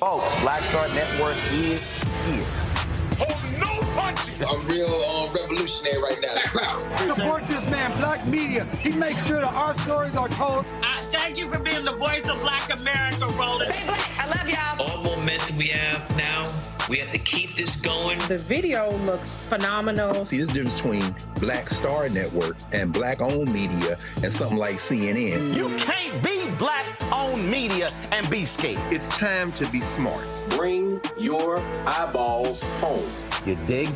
Folks, Black Star Network is here. Hold no punches! I'm real revolutionary right now. Black power. Support this man, Black Media. He makes sure that our stories are told. Thank you for being the voice of Black America, Roland. Stay black. I love y'all. All momentum we have now, we have to keep this going. The video looks phenomenal. See, this difference between Black Star Network and Black-owned media and something like CNN. You can't be Black-owned media and be scared. It's time to be smart. Bring your eyeballs home. You dig?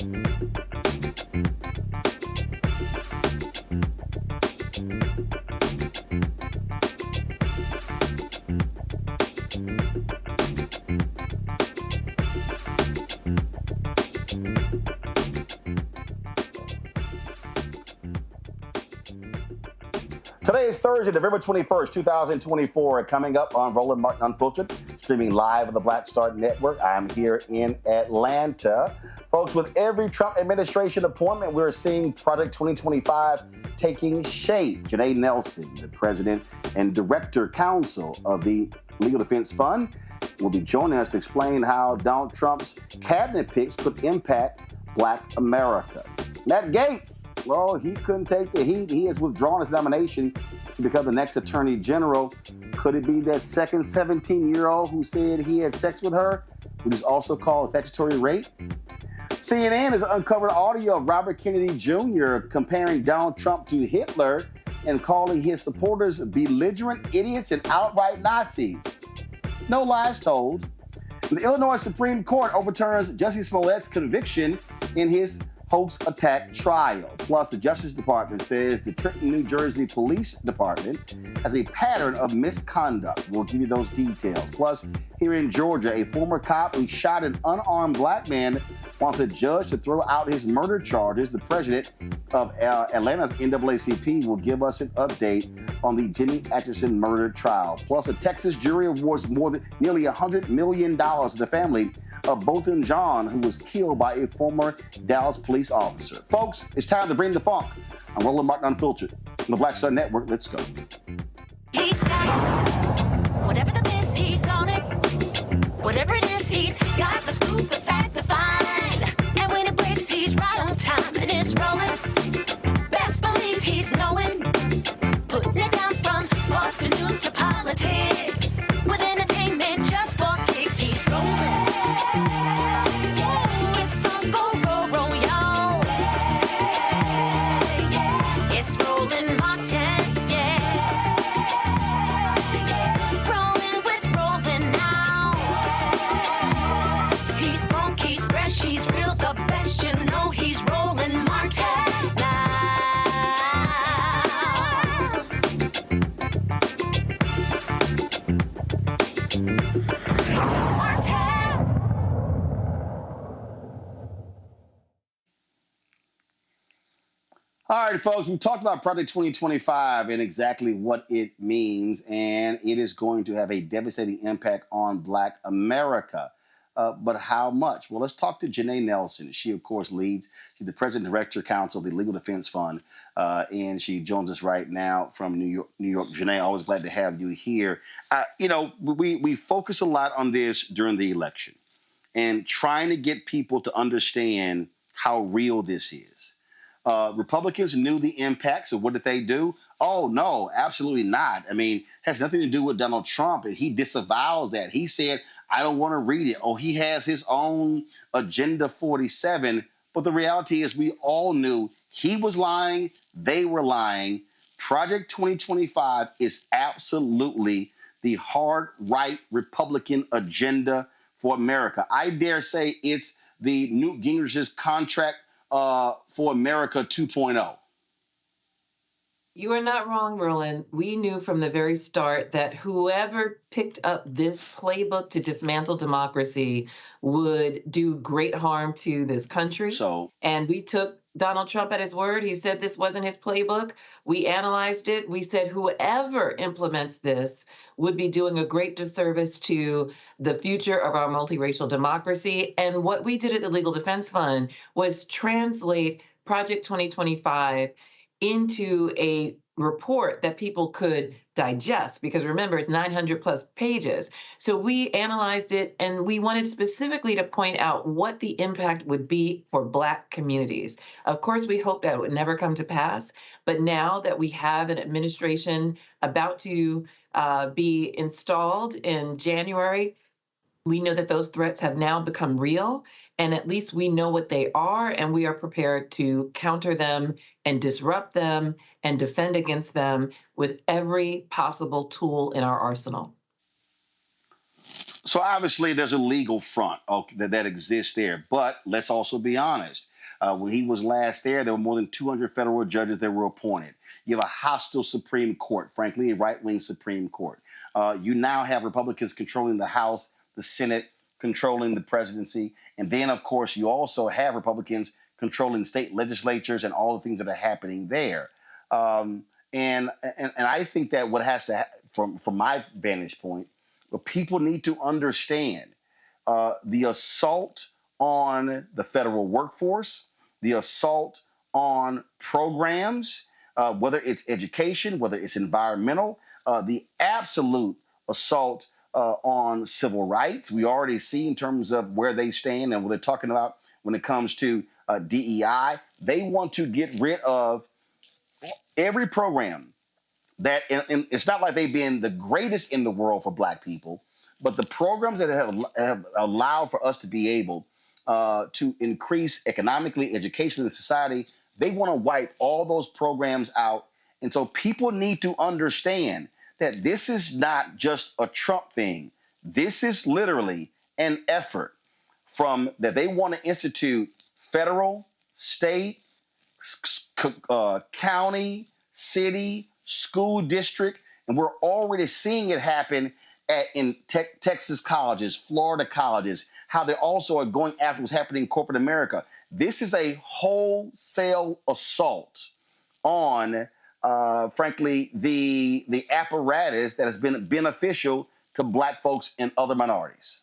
Today is Thursday, November 21st, 2024. Coming up on Roland Martin Unfiltered, streaming live on the Black Star Network. I'm here in Atlanta. Folks, with every Trump administration appointment, we're seeing Project 2025 taking shape. Janai Nelson, the president and director-counsel of the Legal Defense Fund, will be joining us to explain how Donald Trump's cabinet picks could impact Black America. Matt Gaetz, well, he couldn't take the heat. He has withdrawn his nomination to become the next attorney general. Could it be that second 17-year-old who said he had sex with her, which is also called statutory rape? CNN has uncovered audio of Robert Kennedy Jr. comparing Donald Trump to Hitler and calling his supporters belligerent idiots and outright Nazis. No lies told. The Illinois Supreme Court overturns Jussie Smollett's conviction in his hoax attack trial. Plus, the Justice Department says the Trenton, New Jersey Police Department has a pattern of misconduct. We'll give you those details. Plus, here in Georgia, a former cop who shot an unarmed black man wants a judge to throw out his murder charges. The president of Atlanta's NAACP will give us an update on the Jimmy Atchison murder trial. Plus, a Texas jury awards nearly $100 million to the family of Bolton John, who was killed by a former Dallas police officer. Folks, it's time to bring the funk. I'm Roland Martin Unfiltered on the Black Star Network. Let's go. He's got it. Whatever the miss, he's on it. Whatever it is, he's got the scoop, the fact, the find. And when it breaks, he's right on time and it's rolling. Best believe he's knowing. Putting it down from sports to news to politics. With entertainment just for kicks, he's rolling. It's on go, roll, y'all. It's Roland Martin, rolling with Roland now. He's funk, he's fresh, he's real, the best, you know he's Roland Martin now. All right, folks, we talked about Project 2025 and exactly what it means, and it is going to have a devastating impact on Black America. But how much? Well, let's talk to Janai Nelson. She, of course, she's the president and director counsel of the Legal Defense Fund, and she joins us right now from New York. Janai, always glad to have you here. We focus a lot on this during the election and trying to get people to understand how real this is. Republicans knew the impact, so what did they do? Oh, no, absolutely not. I mean, it has nothing to do with Donald Trump, and he disavows that. He said, I don't want to read it. Oh, he has his own Agenda 47. But the reality is we all knew he was lying, they were lying. Project 2025 is absolutely the hard right Republican agenda for America. I dare say it's the Newt Gingrich's contract for America 2.0. You are not wrong, Roland. We knew from the very start that whoever picked up this playbook to dismantle democracy would do great harm to this country. And we took Donald Trump at his word. He said this wasn't his playbook. We analyzed it. We said whoever implements this would be doing a great disservice to the future of our multiracial democracy. And what we did at the Legal Defense Fund was translate Project 2025 into a report that people could digest, because remember, it's 900 plus pages. So we analyzed it, and we wanted specifically to point out what the impact would be for Black communities. Of course, we hope that would never come to pass, but now that we have an administration about to be installed in January, we know that those threats have now become real, and at least we know what they are, and we are prepared to counter them and disrupt them and defend against them with every possible tool in our arsenal. So obviously there's a legal front that exists there. But let's also be honest. When he was last there were more than 200 federal judges that were appointed. You have a hostile Supreme Court, frankly, a right-wing Supreme Court. You now have Republicans controlling the House, the Senate, controlling the presidency. And then, of course, you also have Republicans controlling state legislatures and all the things that are happening there. And I think that what has to, from my vantage point, what people need to understand the assault on the federal workforce, the assault on programs, whether it's education, whether it's environmental, the absolute assault on civil rights. We already see in terms of where they stand and what they're talking about when it comes to DEI. They want to get rid of every program that, and it's not like they've been the greatest in the world for Black people, but the programs that have allowed for us to be able to increase economically, educationally, in society, they want to wipe all those programs out. And so people need to understand that this is not just a Trump thing. This is literally an effort from that they want to institute federal, state, county, city, school district, and we're already seeing it happen in Texas colleges, Florida colleges, how they also are going after what's happening in corporate America. This is a wholesale assault on, frankly, the apparatus that has been beneficial to Black folks and other minorities.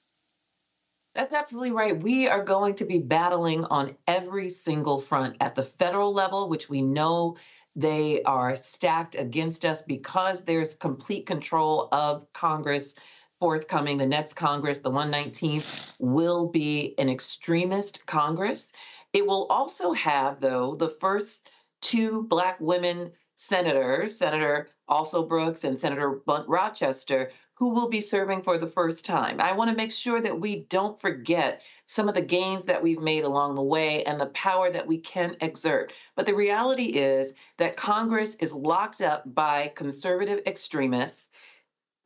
That's absolutely right. We are going to be battling on every single front at the federal level, which we know they are stacked against us because there's complete control of Congress forthcoming. The next Congress, the 119th, will be an extremist Congress. It will also have, though, the first two Black women senators, Senator Also Brooks and Senator Blunt Rochester, who will be serving for the first time. I want to make sure that we don't forget some of the gains that we've made along the way and the power that we can exert. But the reality is that Congress is locked up by conservative extremists,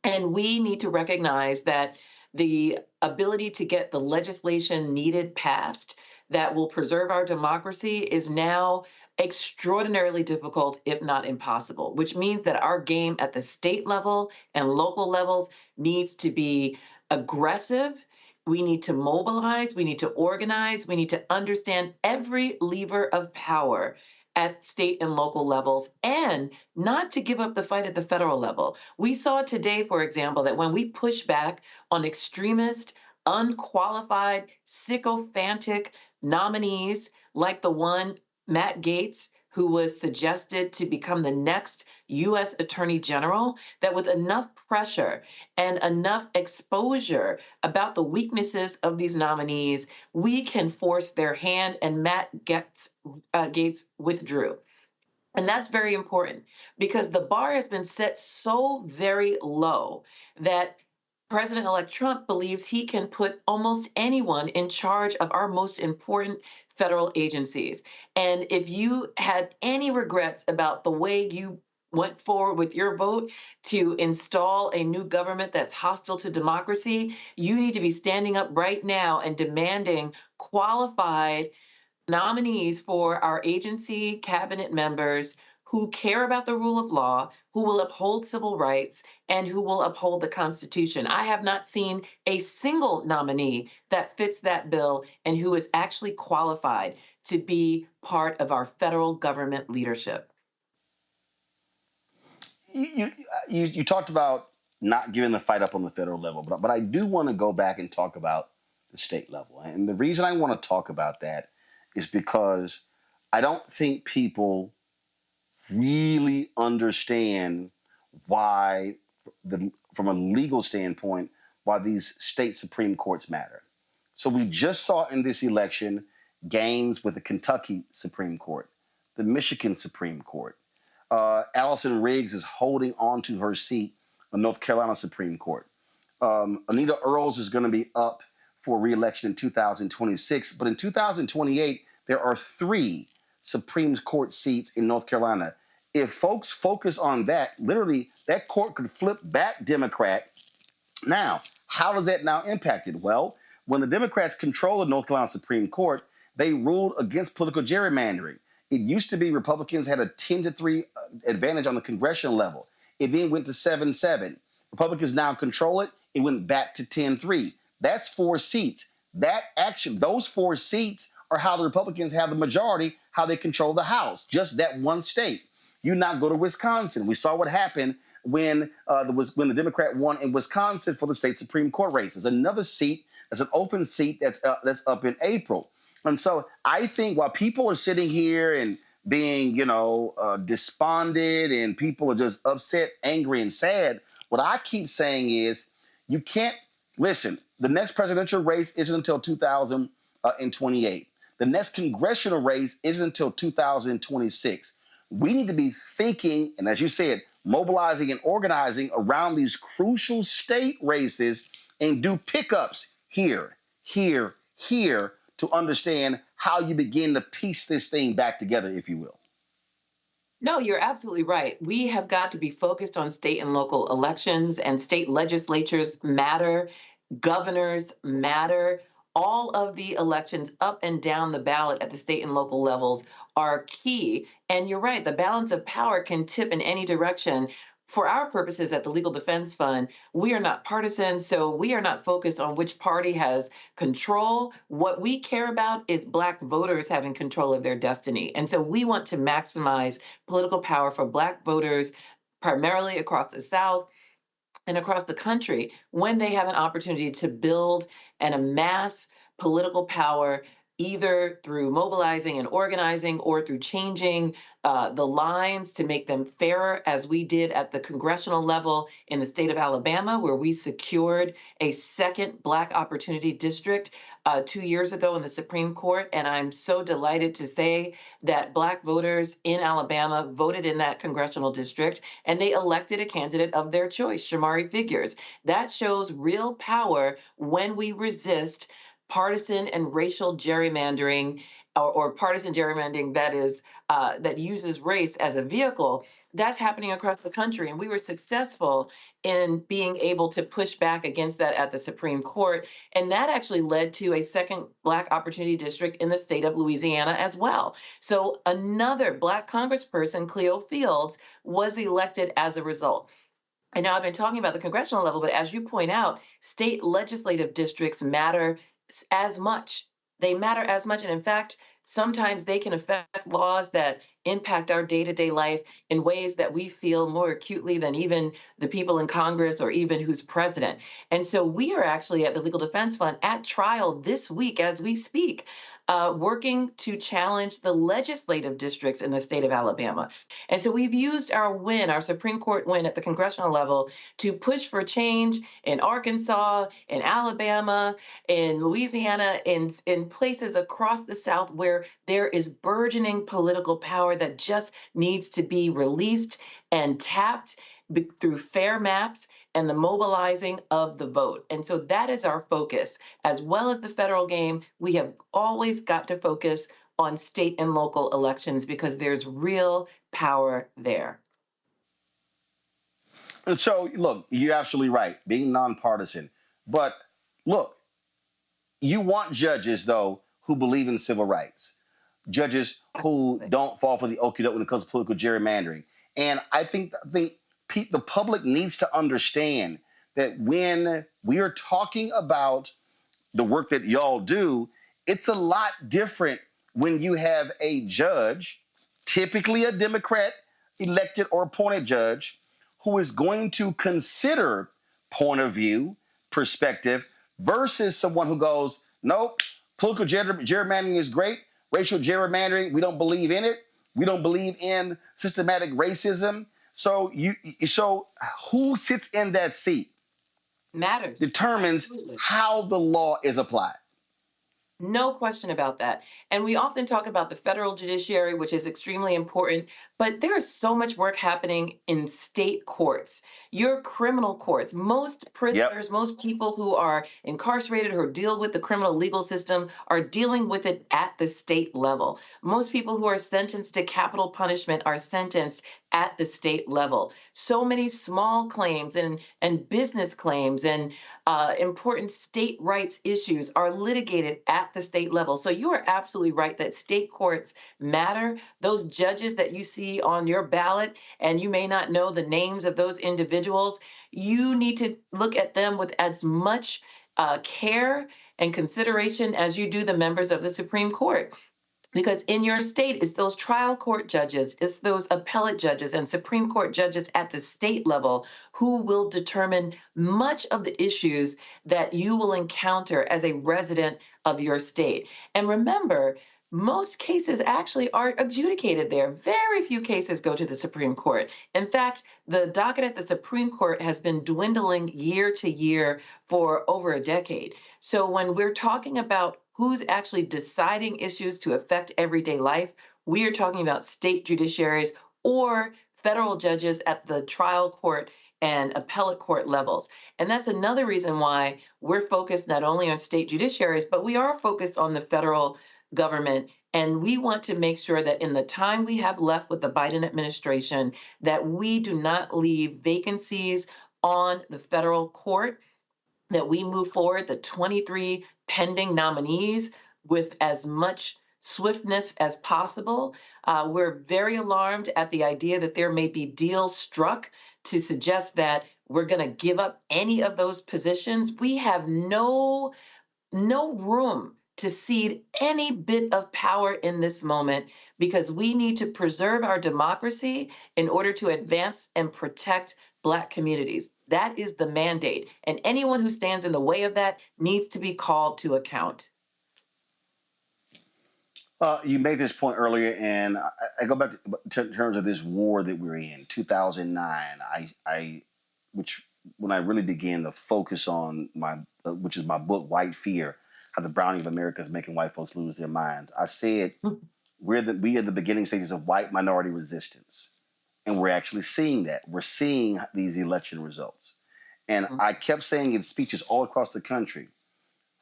and we need to recognize that the ability to get the legislation needed passed that will preserve our democracy is now extraordinarily difficult, if not impossible, which means that our game at the state level and local levels needs to be aggressive. We need to mobilize, we need to organize, we need to understand every lever of power at state and local levels, and not to give up the fight at the federal level. We saw today, for example, that when we push back on extremist, unqualified, sycophantic nominees like the one Matt Gaetz, who was suggested to become the next U.S. Attorney General, that with enough pressure and enough exposure about the weaknesses of these nominees, we can force their hand, and Matt Gaetz withdrew. And that's very important because the bar has been set so very low that President-elect Trump believes he can put almost anyone in charge of our most important federal agencies. And if you had any regrets about the way you went forward with your vote to install a new government that's hostile to democracy, you need to be standing up right now and demanding qualified nominees for our agency cabinet members who care about the rule of law, who will uphold civil rights, and who will uphold the Constitution. I have not seen a single nominee that fits that bill and who is actually qualified to be part of our federal government leadership. You talked about not giving the fight up on the federal level, but I do want to go back and talk about the state level. And the reason I want to talk about that is because I don't think people really understand why, from a legal standpoint, why these state Supreme Courts matter. So we just saw in this election gains with the Kentucky Supreme Court, the Michigan Supreme Court. Allison Riggs is holding on to her seat on North Carolina Supreme Court. Anita Earls is going to be up for re-election in 2026, but in 2028, there are 3 Supreme Court seats in North Carolina. If folks focus on that, literally, that court could flip back Democrat. Now, How does that now impact it? Well, when the Democrats controlled the North Carolina Supreme Court, they ruled against political gerrymandering. It used to be Republicans had a 10-3 advantage on the congressional level. It then went to 7-7. Republicans now control it. It went back to 10-3. That's 4 seats. Those 4 seats are how the Republicans have the majority, how they control the House, just that one state. You now go to Wisconsin. We saw what happened when the Democrat won in Wisconsin for the state Supreme Court race. There's another seat, that's an open seat that's up in April. And so I think while people are sitting here and being, despondent and people are just upset, angry, and sad, what I keep saying is you can't listen. The next presidential race isn't until 2028. The next congressional race isn't until 2026. We need to be thinking, and as you said, mobilizing and organizing around these crucial state races and do pickups here, here, here to understand how you begin to piece this thing back together, if you will. No, you're absolutely right. We have got to be focused on state and local elections, and state legislatures matter, governors matter. All of the elections up and down the ballot at the state and local levels are key. And you're right, the balance of power can tip in any direction. For our purposes at the Legal Defense Fund, we are not partisan, so we are not focused on which party has control. What we care about is Black voters having control of their destiny. And so we want to maximize political power for Black voters, primarily across the South and across the country, when they have an opportunity to build and amass political power, either through mobilizing and organizing or through changing the lines to make them fairer, as we did at the congressional level in the state of Alabama, where we secured a second Black opportunity district 2 years ago in the Supreme Court. And I'm so delighted to say that Black voters in Alabama voted in that congressional district, and they elected a candidate of their choice, Shamari Figures. That shows real power when we resist partisan and racial gerrymandering, or partisan gerrymandering that uses race as a vehicle. That's happening across the country, and we were successful in being able to push back against that at the Supreme Court, and that actually led to a second Black opportunity district in the state of Louisiana as well. So another Black congressperson, Cleo Fields, was elected as a result. And now I've been talking about the congressional level, but as you point out, state legislative districts matter as much. They matter as much. And in fact, sometimes they can affect laws that impact our day-to-day life in ways that we feel more acutely than even the people in Congress or even who's president. And so we are actually at the Legal Defense Fund at trial this week as we speak, working to challenge the legislative districts in the state of Alabama. And so we've used our win, our Supreme Court win at the congressional level, to push for change in Arkansas, in Alabama, in Louisiana, in places across the South where there is burgeoning political power that just needs to be released and tapped through fair maps and the mobilizing of the vote. And so that is our focus. As well as the federal game, we have always got to focus on state and local elections because there's real power there. And so, look, you're absolutely right, being nonpartisan. But look, you want judges, though, who believe in civil rights. Judges who don't fall for the okie doke when it comes to political gerrymandering. And I think the public needs to understand that when we are talking about the work that y'all do, it's a lot different when you have a judge, typically a Democrat elected or appointed judge, who is going to consider point of view, perspective, versus someone who goes, nope, political gerrymandering is great. Racial gerrymandering, we don't believe in it. We don't believe in systematic racism. So who sits in that seat matters. determines Absolutely. how the law is applied. No question about that. And we often talk about the federal judiciary, which is extremely important, but there is so much work happening in state courts, your criminal courts. Most Yep. prisoners, most people who are incarcerated or deal with the criminal legal system are dealing with it at the state level. Most people who are sentenced to capital punishment are sentenced at the state level. So many small claims and business claims and important state rights issues are litigated at the state level. So you are absolutely right that state courts matter. Those judges that you see on your ballot, and you may not know the names of those individuals, you need to look at them with as much care and consideration as you do the members of the Supreme Court. Because in your state, it's those trial court judges, it's those appellate judges and Supreme Court judges at the state level who will determine much of the issues that you will encounter as a resident of your state. And remember, most cases actually are adjudicated there. Very few cases go to the Supreme Court. In fact, the docket at the Supreme Court has been dwindling year to year for over a decade. So when we're talking about who's actually deciding issues to affect everyday life, we are talking about state judiciaries or federal judges at the trial court and appellate court levels. And that's another reason why we're focused not only on state judiciaries, but we are focused on the federal government. And we want to make sure that in the time we have left with the Biden administration, that we do not leave vacancies on the federal court, that we move forward the 23 pending nominees with as much swiftness as possible. We're very alarmed at the idea that there may be deals struck to suggest that we're going to give up any of those positions. We have no room to cede any bit of power in this moment because we need to preserve our democracy in order to advance and protect Black communities. That is the mandate. And anyone who stands in the way of that needs to be called to account. You made this point earlier, and I go back to in terms of this war that we're in, 2009. Which when I really began to focus on which is my book, White Fear: How the Browning of America is Making White Folks Lose Their Minds. I said we are the beginning stages of white minority resistance, and we're actually seeing that. We're seeing these election results, and I kept saying in speeches all across the country,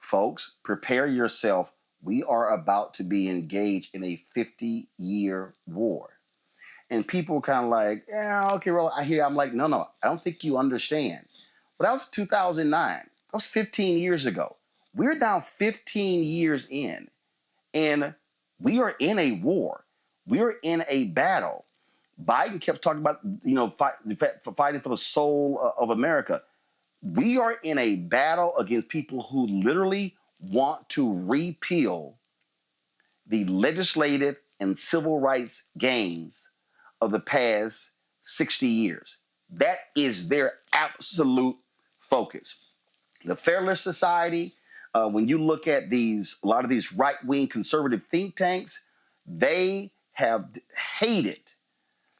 folks, prepare yourself. We are about to be engaged in a 50-year war. And people were kind of like, yeah, okay, well, I hear. I'm like, no, I don't think you understand. But that was 2009. That was 15 years ago. We're now 15 years in, and we are in a war. We are in a battle. Biden kept talking about, fighting for the soul of America. We are in a battle against people who literally want to repeal the legislative and civil rights gains of the past 60 years. That is their absolute focus. The Federalist Society, when you look at a lot of these right-wing conservative think tanks, they have hated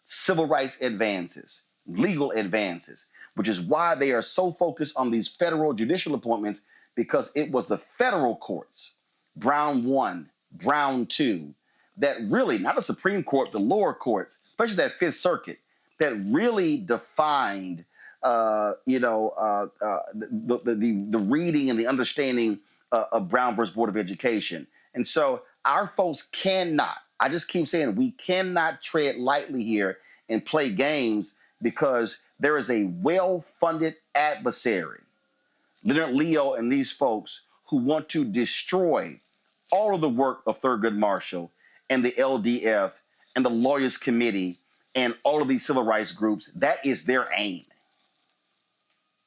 civil rights advances, legal advances, which is why they are so focused on these federal judicial appointments, because it was the federal courts, Brown 1, Brown 2, that really, not the Supreme Court, the lower courts, especially that Fifth Circuit, that really defined, the reading and the understanding of Brown versus Board of Education. And so our folks cannot, I just keep saying, we cannot tread lightly here and play games, because there is a well-funded adversary, Leonard Leo and these folks, who want to destroy all of the work of Thurgood Marshall and the LDF and the Lawyers Committee and all of these civil rights groups. That is their aim.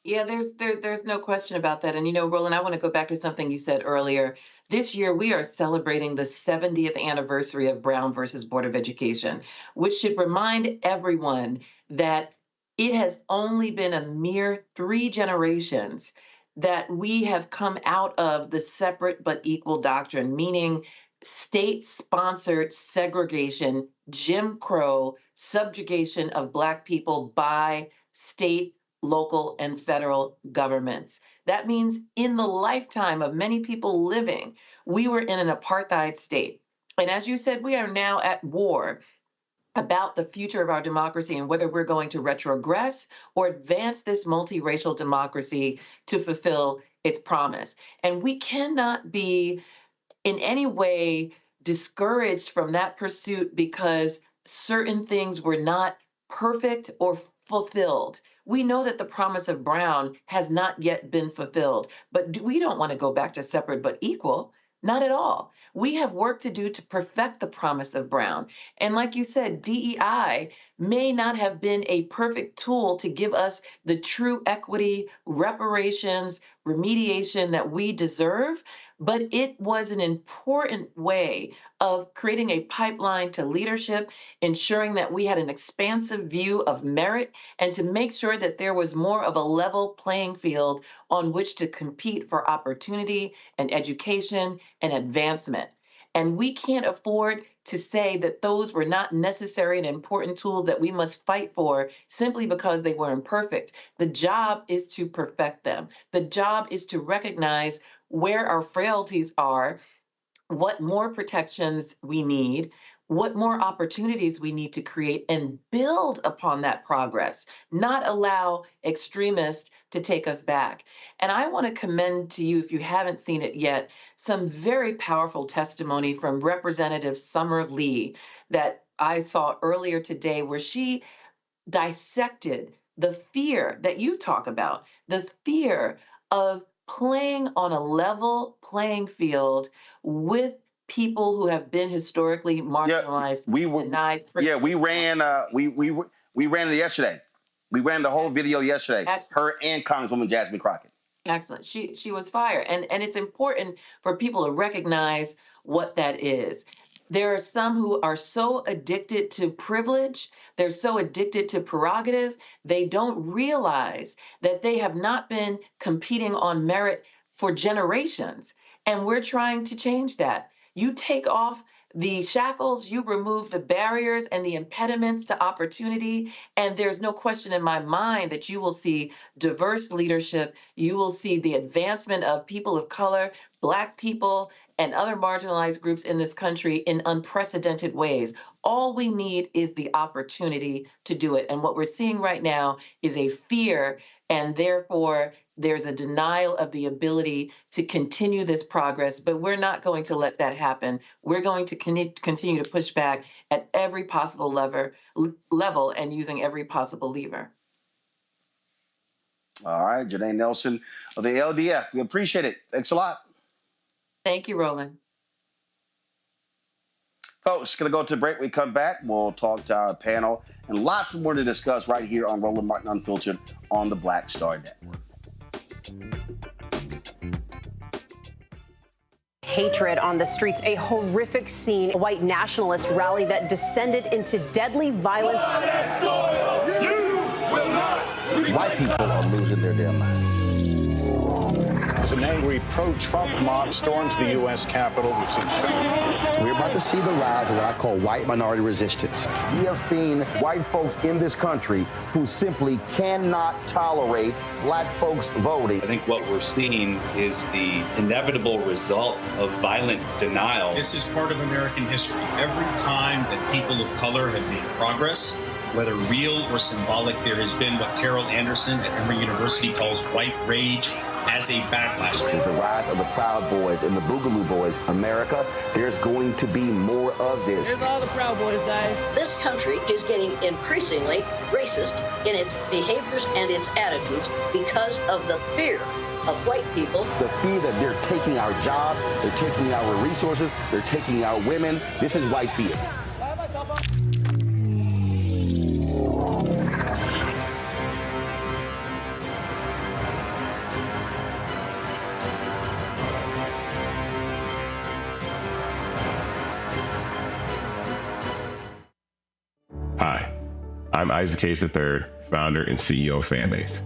Yeah, there's no question about that. And Roland, I want to go back to something you said earlier. This year, we are celebrating the 70th anniversary of Brown versus Board of Education, which should remind everyone that it has only been a mere 3 generations that we have come out of the separate but equal doctrine, meaning state-sponsored segregation, Jim Crow, subjugation of Black people by state, local, and federal governments. That means in the lifetime of many people living, we were in an apartheid state. And as you said, we are now at war about the future of our democracy and whether we're going to retrogress or advance this multiracial democracy to fulfill its promise. And we cannot be in any way discouraged from that pursuit because certain things were not perfect or fulfilled. We know that the promise of Brown has not yet been fulfilled, but we don't want to go back to separate but equal. Not at all. We have work to do to perfect the promise of Brown. And like you said, DEI may not have been a perfect tool to give us the true equity, reparations, remediation that we deserve, but it was an important way of creating a pipeline to leadership, ensuring that we had an expansive view of merit, and to make sure that there was more of a level playing field on which to compete for opportunity and education and advancement. And we can't afford to say that those were not necessary and important tools that we must fight for simply because they were imperfect. The job is to perfect them. The job is to recognize where our frailties are, what more protections we need, what more opportunities we need to create, and build upon that progress, not allow extremists to take us back. And I want to commend to you, if you haven't seen it yet, some very powerful testimony from Representative Summer Lee that I saw earlier today, where she dissected the fear that you talk about, the fear of playing on a level playing field with people who have been historically marginalized. Denied. We ran it yesterday. We ran the whole video yesterday. Her and Congresswoman Jasmine Crockett. Excellent. She was fire. And it's important for people to recognize what that is. There are some who are so addicted to privilege, they're so addicted to prerogative, they don't realize that they have not been competing on merit for generations. And we're trying to change that. You take off the shackles, you remove the barriers and the impediments to opportunity, and there's no question in my mind that you will see diverse leadership, you will see the advancement of people of color, Black people, and other marginalized groups in this country in unprecedented ways. All we need is the opportunity to do it. And what we're seeing right now is a fear, and therefore there's a denial of the ability to continue this progress, but we're not going to let that happen. We're going to continue to push back at every possible level and using every possible lever. All right, Janai Nelson of the LDF. We appreciate it. Thanks a lot. Thank you, Roland. Folks, going to go to break. We come back. We'll talk to our panel and lots more to discuss right here on Roland Martin Unfiltered on the Black Star Network. Hatred on the streets, a horrific scene, a white nationalist rally that descended into deadly violence. White people are losing their damn minds. As an angry pro-Trump mob storms the U.S. Capitol, we're about to see the rise of what I call white minority resistance. We have seen white folks in this country who simply cannot tolerate Black folks voting. I think what we're seeing is the inevitable result of violent denial. This is part of American history. Every time that people of color have made progress, whether real or symbolic, there has been what Carol Anderson at Emory University calls white rage as a backlash. This is the rise of the Proud Boys and the Boogaloo Boys. America, there's going to be more of this. Here's all the Proud Boys, guys. This country is getting increasingly racist in its behaviors and its attitudes because of the fear of white people. The fear that they're taking our jobs, they're taking our resources, they're taking our women. This is white fear. Hi, I'm Isaac Hayes III, founder and CEO of Fanbase.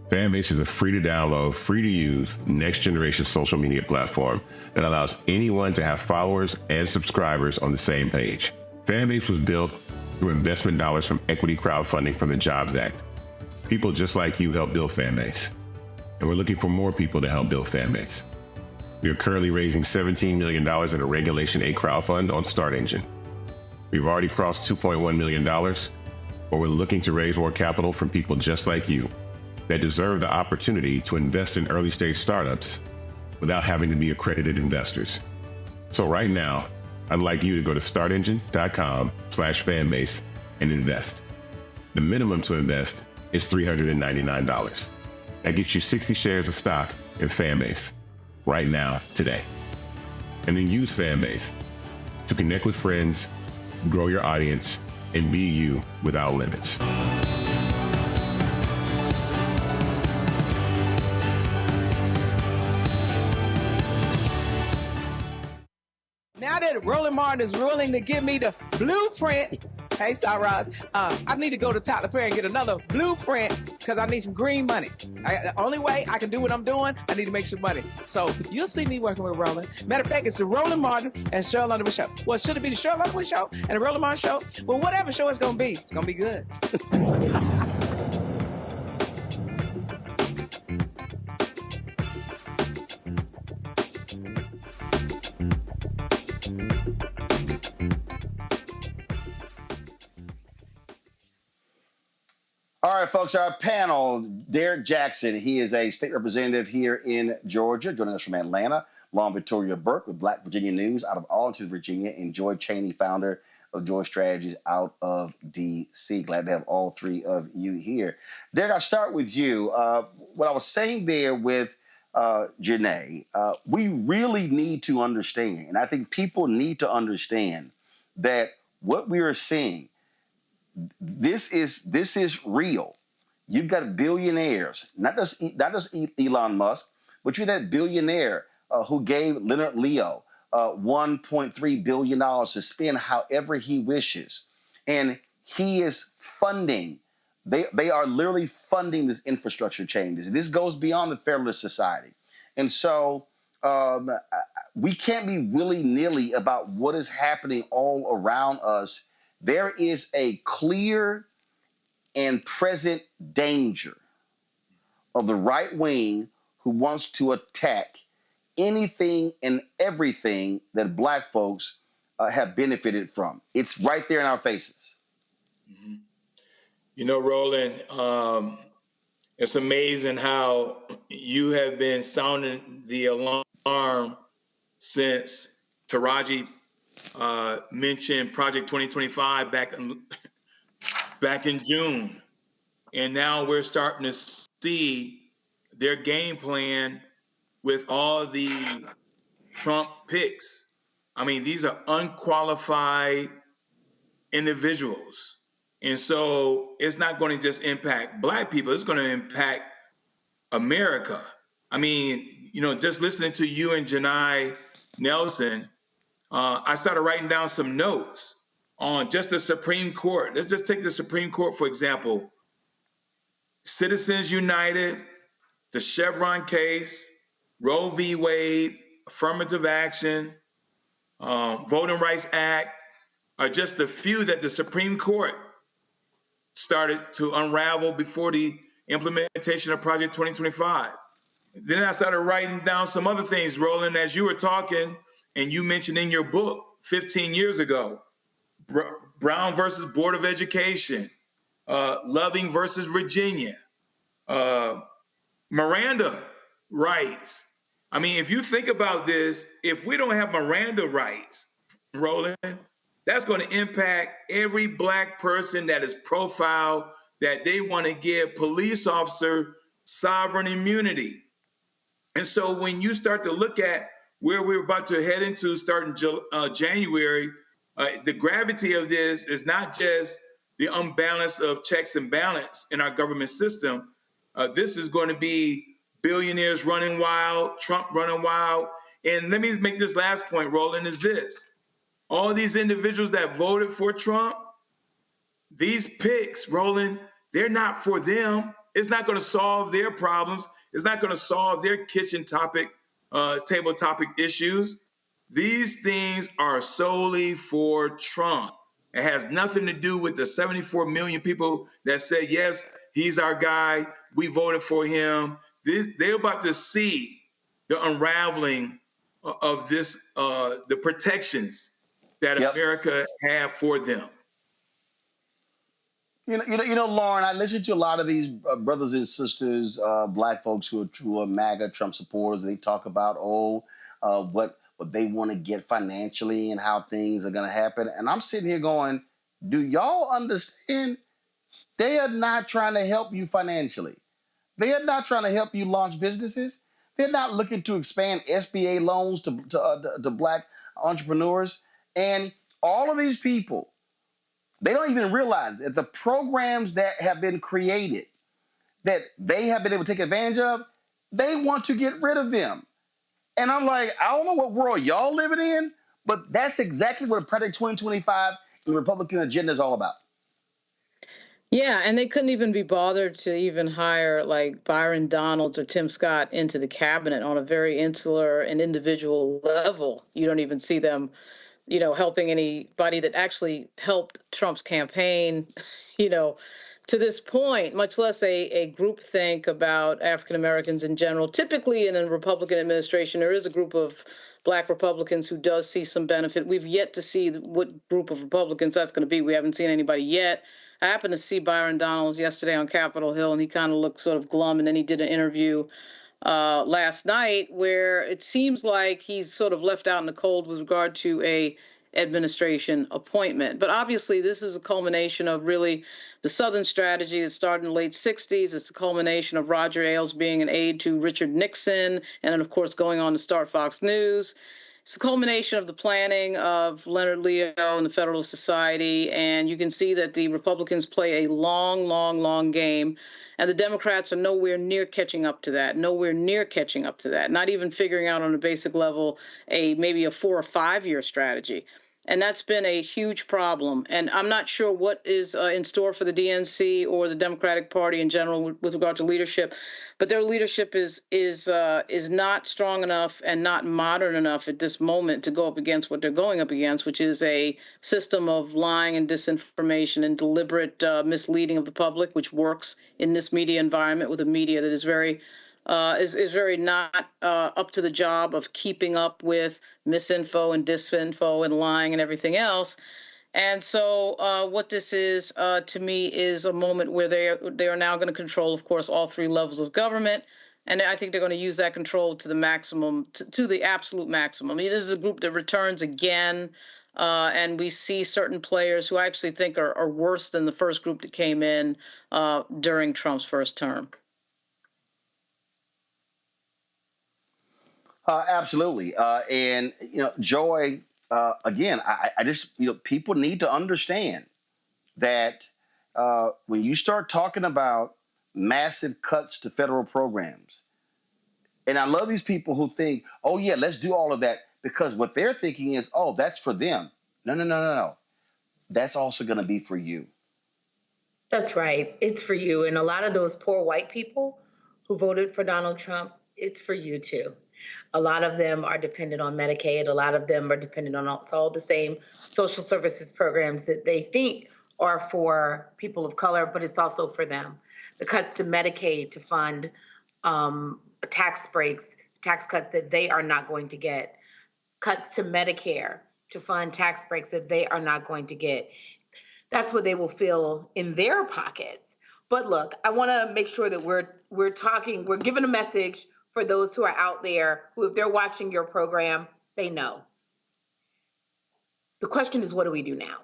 Fanbase is a free-to-download, free-to-use, next-generation social media platform that allows anyone to have followers and subscribers on the same page. Fanbase was built through investment dollars from equity crowdfunding from the Jobs Act. People just like you helped build Fanbase. and we're looking for more people to help build Fanbase. We are currently raising $17 million in a Regulation A crowdfund on Start Engine. We've already crossed $2.1 million, but we're looking to raise more capital from people just like you that deserve the opportunity to invest in early stage startups without having to be accredited investors. So right now, I'd like you to go to startengine.com/fanbase and invest. The minimum to invest is $399. That gets you 60 shares of stock in Fanbase right now, today. And then use Fanbase to connect with friends, grow your audience, and be you without limits. Now that Roland Martin is willing to give me the blueprint, hey, Cyrus, I need to go to Tyler Perry and get another blueprint because I need some green money. The only way I can do what I'm doing, I need to make some money. So you'll see me working with Roland. Matter of fact, it's the Roland Martin and Cheryl Underwood show. Well, should it be the Cheryl Underwood show and the Roland Martin show? Well, whatever show it's going to be good. All right, folks, our panel, Derek Jackson. He is a state representative here in Georgia, joining us from Atlanta. Long Victoria Burke with Black Virginia News out of Arlington, Virginia, and Joy Chaney, founder of Joy Strategies out of D.C. Glad to have all three of you here. Derek, I'll start with you. What I was saying there with Janai, we really need to understand, and I think people need to understand that what we are seeing, this is real. You've got billionaires, not just Elon Musk, but you're that billionaire who gave Leonard Leo $1.3 billion to spend however he wishes. And he is funding, they are literally funding this infrastructure changes. This goes beyond the Federalist Society. And so we can't be willy-nilly about what is happening all around us. There is a clear and present danger of the right wing who wants to attack anything and everything that Black folks have benefited from. It's right there in our faces. Mm-hmm. You know, Roland, it's amazing how you have been sounding the alarm since Taraji mentioned Project 2025 back in June. And now we're starting to see their game plan with all the Trump picks. I mean, these are unqualified individuals. And so it's not going to just impact Black people, it's going to impact America. I mean, you know, just listening to you and Janai Nelson, I started writing down some notes on just the Supreme Court. Let's just take the Supreme Court, for example. Citizens United, the Chevron case, Roe v. Wade, affirmative action, Voting Rights Act are just the few that the Supreme Court started to unravel before the implementation of Project 2025. Then I started writing down some other things, Roland, as you were talking, and you mentioned in your book 15 years ago, Brown versus Board of Education, Loving versus Virginia, Miranda rights. I mean, if you think about this, if we don't have Miranda rights, Roland, that's going to impact every Black person that is profiled, that they want to give police officer sovereign immunity. And so when you start to look at where we're about to head into starting January, the gravity of this is not just the unbalance of checks and balance in our government system. This is going to be billionaires running wild, Trump running wild. And let me make this last point, Roland, is this. All these individuals that voted for Trump, these picks, Roland, they're not for them. It's not going to solve their problems. It's not going to solve their kitchen topic, table topic issues. These things are solely for Trump. It has nothing to do with the 74 million people that say, yes, he's our guy. We voted for him. they're about to see the unraveling of this, the protections that America have for them. You know, Lauren, I listen to a lot of these brothers and sisters, black folks who are MAGA Trump supporters. They talk about, what they want to get financially and how things are going to happen. And I'm sitting here going, do y'all understand? They are not trying to help you financially. They are not trying to help you launch businesses. They're not looking to expand SBA loans to black entrepreneurs. And all of these people, they don't even realize that the programs that have been created, that they have been able to take advantage of, they want to get rid of them. And I'm like, I don't know what world y'all living in, but that's exactly what Project 2025 and the Republican agenda is all about. Yeah, and they couldn't even be bothered to even hire like Byron Donalds or Tim Scott into the cabinet on a very insular and individual level. You don't even see them, helping anybody that actually helped Trump's campaign, to this point, much less a group think about African Americans in general. Typically in a Republican administration, there is a group of black Republicans who does see some benefit. We've yet to see what group of Republicans that's going to be. We haven't seen anybody yet. I happened to see Byron Donalds yesterday on Capitol Hill, and he kind of looked sort of glum, and then he did an interview last night where it seems like he's sort of left out in the cold with regard to a administration appointment. But obviously, this is a culmination of really the Southern strategy that started in the late 60s. It's a culmination of Roger Ailes being an aide to Richard Nixon, and then, of course, going on to start Fox News. It's a culmination of the planning of Leonard Leo and the Federalist Society, and you can see that the Republicans play a long, long, long game, and the Democrats are nowhere near catching up to that, not even figuring out on a basic level maybe a 4 or 5 year strategy. And that's been a huge problem. And I'm not sure what is in store for the DNC or the Democratic Party in general with regard to leadership, but their leadership is not strong enough and not modern enough at this moment to go up against what they're going up against, which is a system of lying and disinformation and deliberate misleading of the public, which works in this media environment with a media that is very not up to the job of keeping up with misinfo and disinfo and lying and everything else. And so what this is, to me, is a moment where they are now going to control, of course, all 3 levels of government. And I think they're going to use that control to the maximum, to the absolute maximum. I mean, this is a group that returns again. And we see certain players who I actually think are worse than the first group that came in during Trump's first term. Absolutely. And, Joy, again, I just, people need to understand that when you start talking about massive cuts to federal programs, and I love these people who think, oh, yeah, let's do all of that, because what they're thinking is, oh, that's for them. No. That's also going to be for you. That's right. It's for you. And a lot of those poor white people who voted for Donald Trump, it's for you, too. A lot of them are dependent on Medicaid. A lot of them are dependent on all the same social services programs that they think are for people of color, but it's also for them. The cuts to Medicaid to fund tax breaks, tax cuts that they are not going to get. Cuts to Medicare to fund tax breaks that they are not going to get. That's what they will feel in their pockets. But look, I want to make sure that we're giving a message for those who are out there who, if they're watching your program, they know. The question is, what do we do now?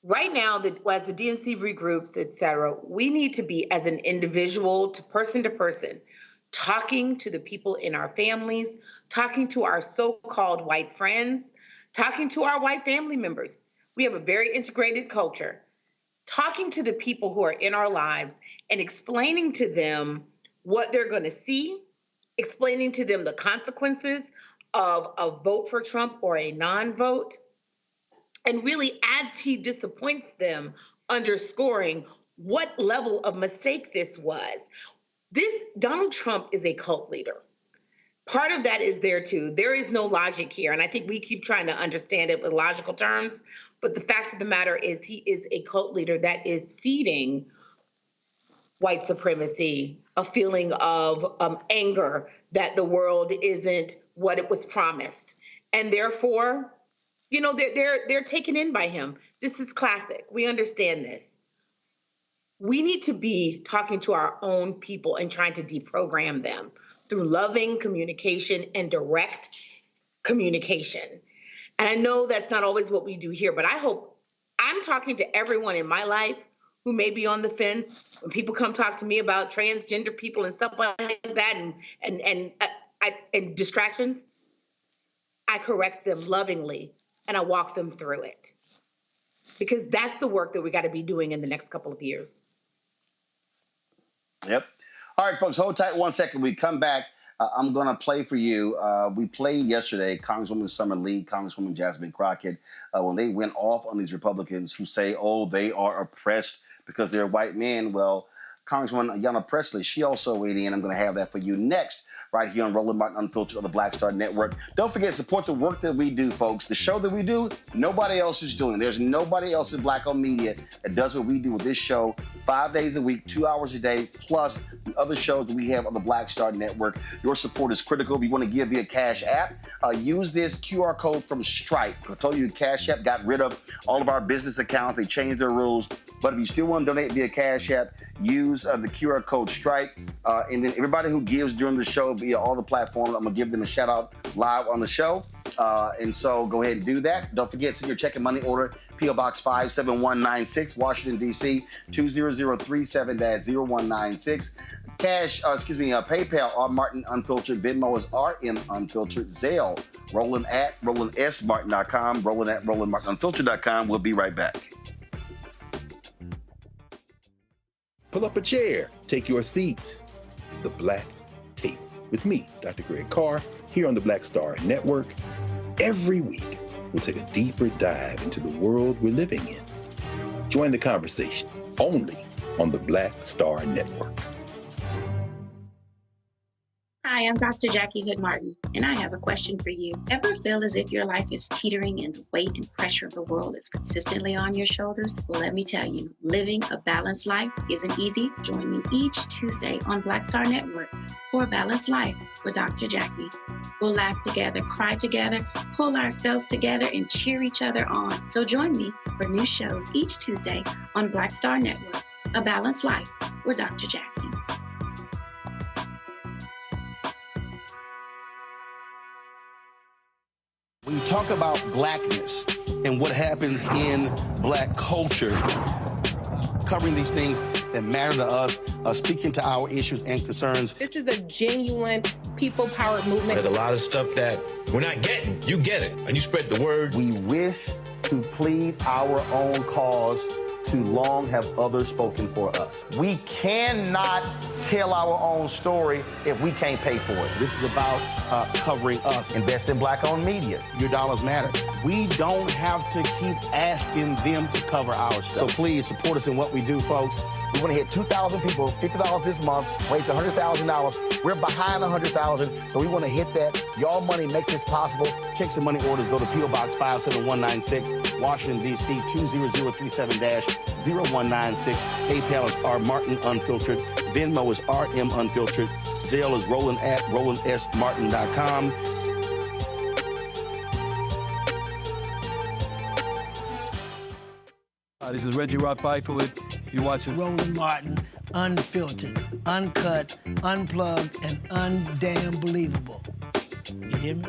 Right now, as the DNC regroups, et cetera, we need to be, as an individual, to person, talking to the people in our families, talking to our so-called white friends, talking to our white family members. We have a very integrated culture. Talking to the people who are in our lives and explaining to them what they're going to see, explaining to them the consequences of a vote for Trump or a non-vote, and really, as he disappoints them, underscoring what level of mistake this was. Donald Trump is a cult leader. Part of that is there too. There is no logic here, and I think we keep trying to understand it with logical terms, but the fact of the matter is he is a cult leader that is feeding white supremacy, a feeling of anger that the world isn't what it was promised. And therefore, you know, they're taken in by him. This is classic. We understand this. We need to be talking to our own people and trying to deprogram them through loving communication and direct communication. And I know that's not always what we do here, but I hope I'm talking to everyone in my life who may be on the fence. When people come talk to me about transgender people and stuff like that and distractions, I correct them lovingly and I walk them through it. Because that's the work that we got to be doing in the next couple of years. Yep. All right, folks, hold tight 1 second. We come back. I'm going to play for you. We played yesterday Congresswoman Summer Lee, Congresswoman Jasmine Crockett, when they went off on these Republicans who say, oh, they are oppressed because they're white men. Well, Congresswoman Ayanna Pressley, she also weighed in. I'm going to have that for you next, right here on Roland Martin Unfiltered on the Black Star Network. Don't forget to support the work that we do, folks. The show that we do, nobody else is doing. There's nobody else in Black-owned media that does what we do with this show 5 days a week, 2 hours a day, plus the other shows that we have on the Black Star Network. Your support is critical. If you want to give via Cash App, use this QR code from Stripe. I told you Cash App got rid of all of our business accounts. They changed their rules. But if you still want to donate via Cash App, use the QR code Stripe. And then everybody who gives during the show via all the platforms, I'm going to give them a shout out live on the show. And so go ahead and do that. Don't forget, send your check and money order, P.O. Box 57196, Washington, D.C., 20037-0196. PayPal, R. Martin Unfiltered. Venmo is RM Unfiltered. Zelle, Roland at RolandSMartin.com, Roland at RolandMartinUnfiltered.com. We'll be right back. Pull up a chair, take your seat. The Black Tape with me, Dr. Greg Carr, here on the Black Star Network. Every week, we'll take a deeper dive into the world we're living in. Join the conversation only on the Black Star Network. Hi, I'm Dr. Jackie Hood Martin, and I have a question for you. Ever feel as if your life is teetering and the weight and pressure of the world is consistently on your shoulders? Well, let me tell you, living a balanced life isn't easy. Join me each Tuesday on Black Star Network for a Balanced Life with Dr. Jackie. We'll laugh together, cry together, pull ourselves together, and cheer each other on. So join me for new shows each Tuesday on Black Star Network, A Balanced Life with Dr. Jackie. When you talk about blackness and what happens in Black culture, covering these things that matter to us, speaking to our issues and concerns. This is a genuine people-powered movement. There's a lot of stuff that we're not getting. You get it, and you spread the word. We wish to plead our own cause. Too long have others spoken for us. We cannot tell our own story if we can't pay for it. This is about covering us. Invest in Black-owned media. Your dollars matter. We don't have to keep asking them to cover our stuff. So please support us in what we do, folks. We want to hit 2,000 people, $50 this month, raise $100,000. We're behind $100,000, so we want to hit that. Y'all money makes this possible. Checks and money orders go to P.O. Box 57196, Washington, D.C., 20037-0196. PayPal is R. Martin Unfiltered. Venmo is RM Unfiltered. Zelle is Roland at RolandSMartin.com. This is Reggie Rock Byford. You're watching Roland Martin Unfiltered, uncut, unplugged, and undamn believable. You hear me?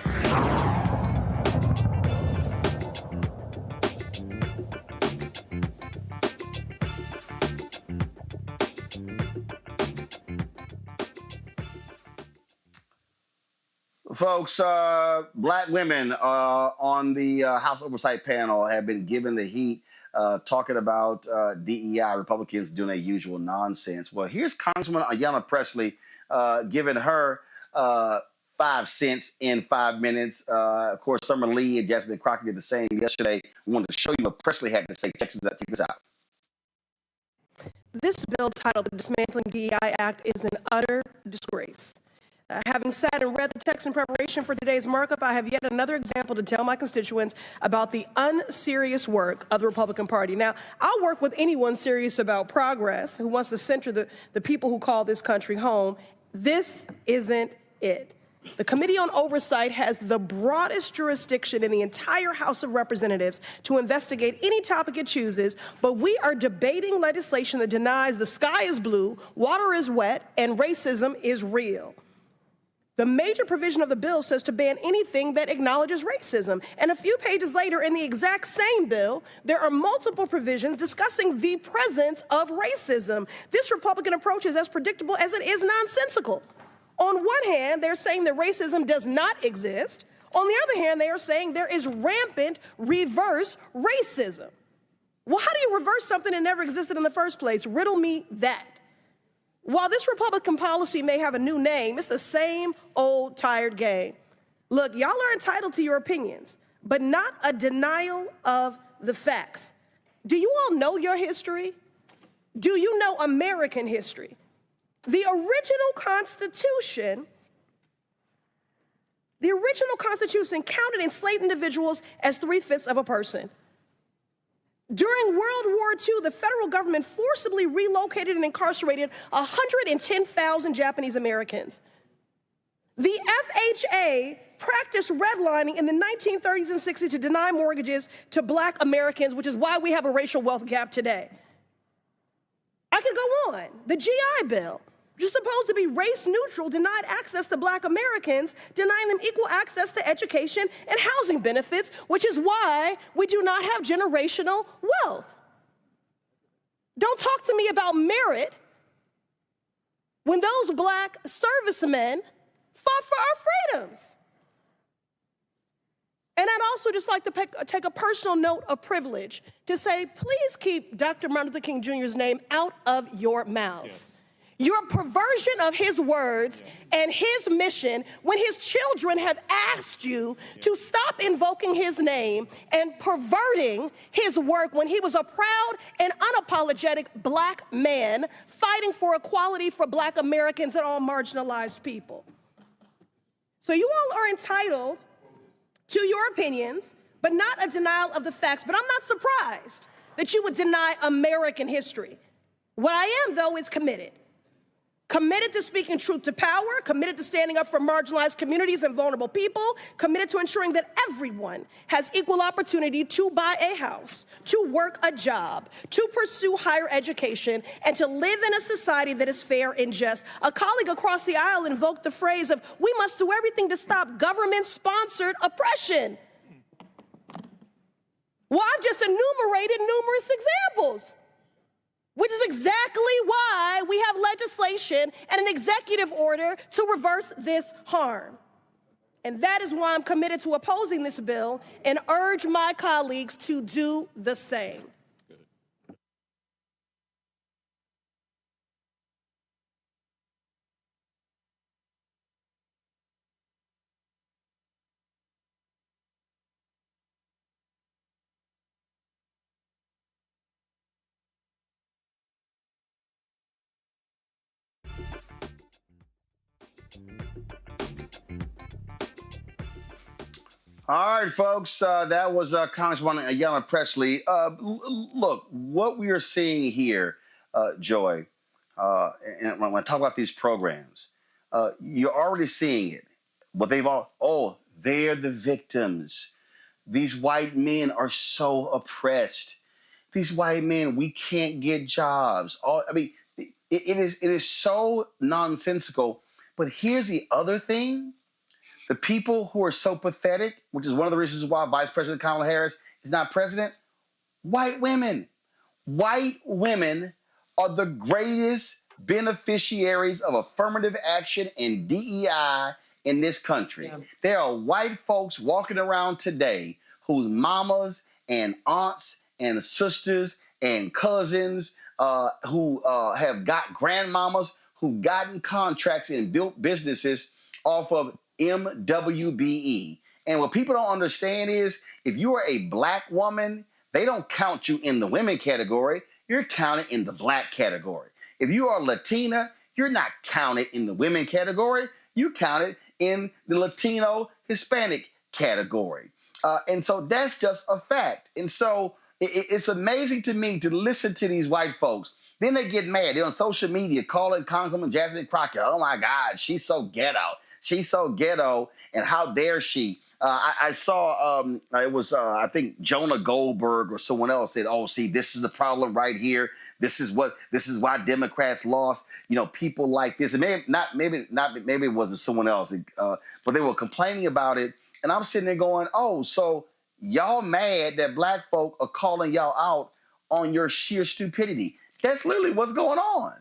Folks, Black women on the House Oversight panel have been given the heat talking about DEI, Republicans doing their usual nonsense. Well, here's Congresswoman Ayanna Pressley giving her 5 cents in 5 minutes. Of course, Summer Lee and Jasmine Crockett did the same yesterday. We wanted to show you what Pressley had to say. Check this out. This bill titled the Dismantling DEI Act is an utter disgrace. Having sat and read the text in preparation for today's markup, I have yet another example to tell my constituents about the unserious work of the Republican Party. Now, I'll work with anyone serious about progress who wants to center the people who call this country home. This isn't it. The Committee on Oversight has the broadest jurisdiction in the entire House of Representatives to investigate any topic it chooses, but we are debating legislation that denies the sky is blue, water is wet, and racism is real. The major provision of the bill says to ban anything that acknowledges racism. And a few pages later in the exact same bill, there are multiple provisions discussing the presence of racism. This Republican approach is as predictable as it is nonsensical. On one hand, they're saying that racism does not exist. On the other hand, they are saying there is rampant reverse racism. Well, how do you reverse something that never existed in the first place? Riddle me that. While this Republican policy may have a new name, it's the same old tired game. Look, y'all are entitled to your opinions, but not a denial of the facts. Do you all know your history? Do you know American history? The original Constitution counted enslaved individuals as 3/5 of a person. During World War II, the federal government forcibly relocated and incarcerated 110,000 Japanese Americans. The FHA practiced redlining in the 1930s and 60s to deny mortgages to Black Americans, which is why we have a racial wealth gap today. I could go on. The GI Bill, which is supposed to be race neutral, denied access to Black Americans, denying them equal access to education and housing benefits, which is why we do not have generational wealth. Don't talk to me about merit when those Black servicemen fought for our freedoms. And I'd also just like to take a personal note of privilege to say, please keep Dr. Martin Luther King Jr.'s name out of your mouths. Yes. Your perversion of his words and his mission when his children have asked you to stop invoking his name and perverting his work when he was a proud and unapologetic Black man fighting for equality for Black Americans and all marginalized people. So you all are entitled to your opinions, but not a denial of the facts. But I'm not surprised that you would deny American history. What I am, though, is committed. Committed to speaking truth to power, committed to standing up for marginalized communities and vulnerable people, committed to ensuring that everyone has equal opportunity to buy a house, to work a job, to pursue higher education, and to live in a society that is fair and just. A colleague across the aisle invoked the phrase of, we must do everything to stop government-sponsored oppression. Well, I've just enumerated numerous examples, which is exactly why we have legislation and an executive order to reverse this harm. And that is why I'm committed to opposing this bill and urge my colleagues to do the same. All right, folks, that was Congresswoman Ayanna Pressley. Look, what we are seeing here, Joy, and when I talk about these programs, you're already seeing it. But they're the victims. These white men are so oppressed. These white men, we can't get jobs. It is so nonsensical. But here's the other thing. The people who are so pathetic, which is one of the reasons why Vice President Kamala Harris is not president, white women. White women are the greatest beneficiaries of affirmative action and DEI in this country. Yeah. There are white folks walking around today whose mamas and aunts and sisters and cousins who have got grandmamas who've gotten contracts and built businesses off of MWBE. And what people don't understand is if you are a Black woman, they don't count you in the women category. You're counted in the Black category. If you are Latina, you're not counted in the women category. you counted in the Latino Hispanic category. And so that's just a fact. And so it's amazing to me to listen to these white folks. Then they get mad. They're on social media calling Congresswoman Jasmine Crockett, oh my God, she's so ghetto. She's so ghetto, and how dare she? I saw it was I think Jonah Goldberg or someone else said, "Oh, see, this is the problem right here. This is why Democrats lost. You know, people like this." And maybe it wasn't someone else, but they were complaining about it. And I'm sitting there going, "Oh, so y'all mad that black folk are calling y'all out on your sheer stupidity?" That's literally what's going on.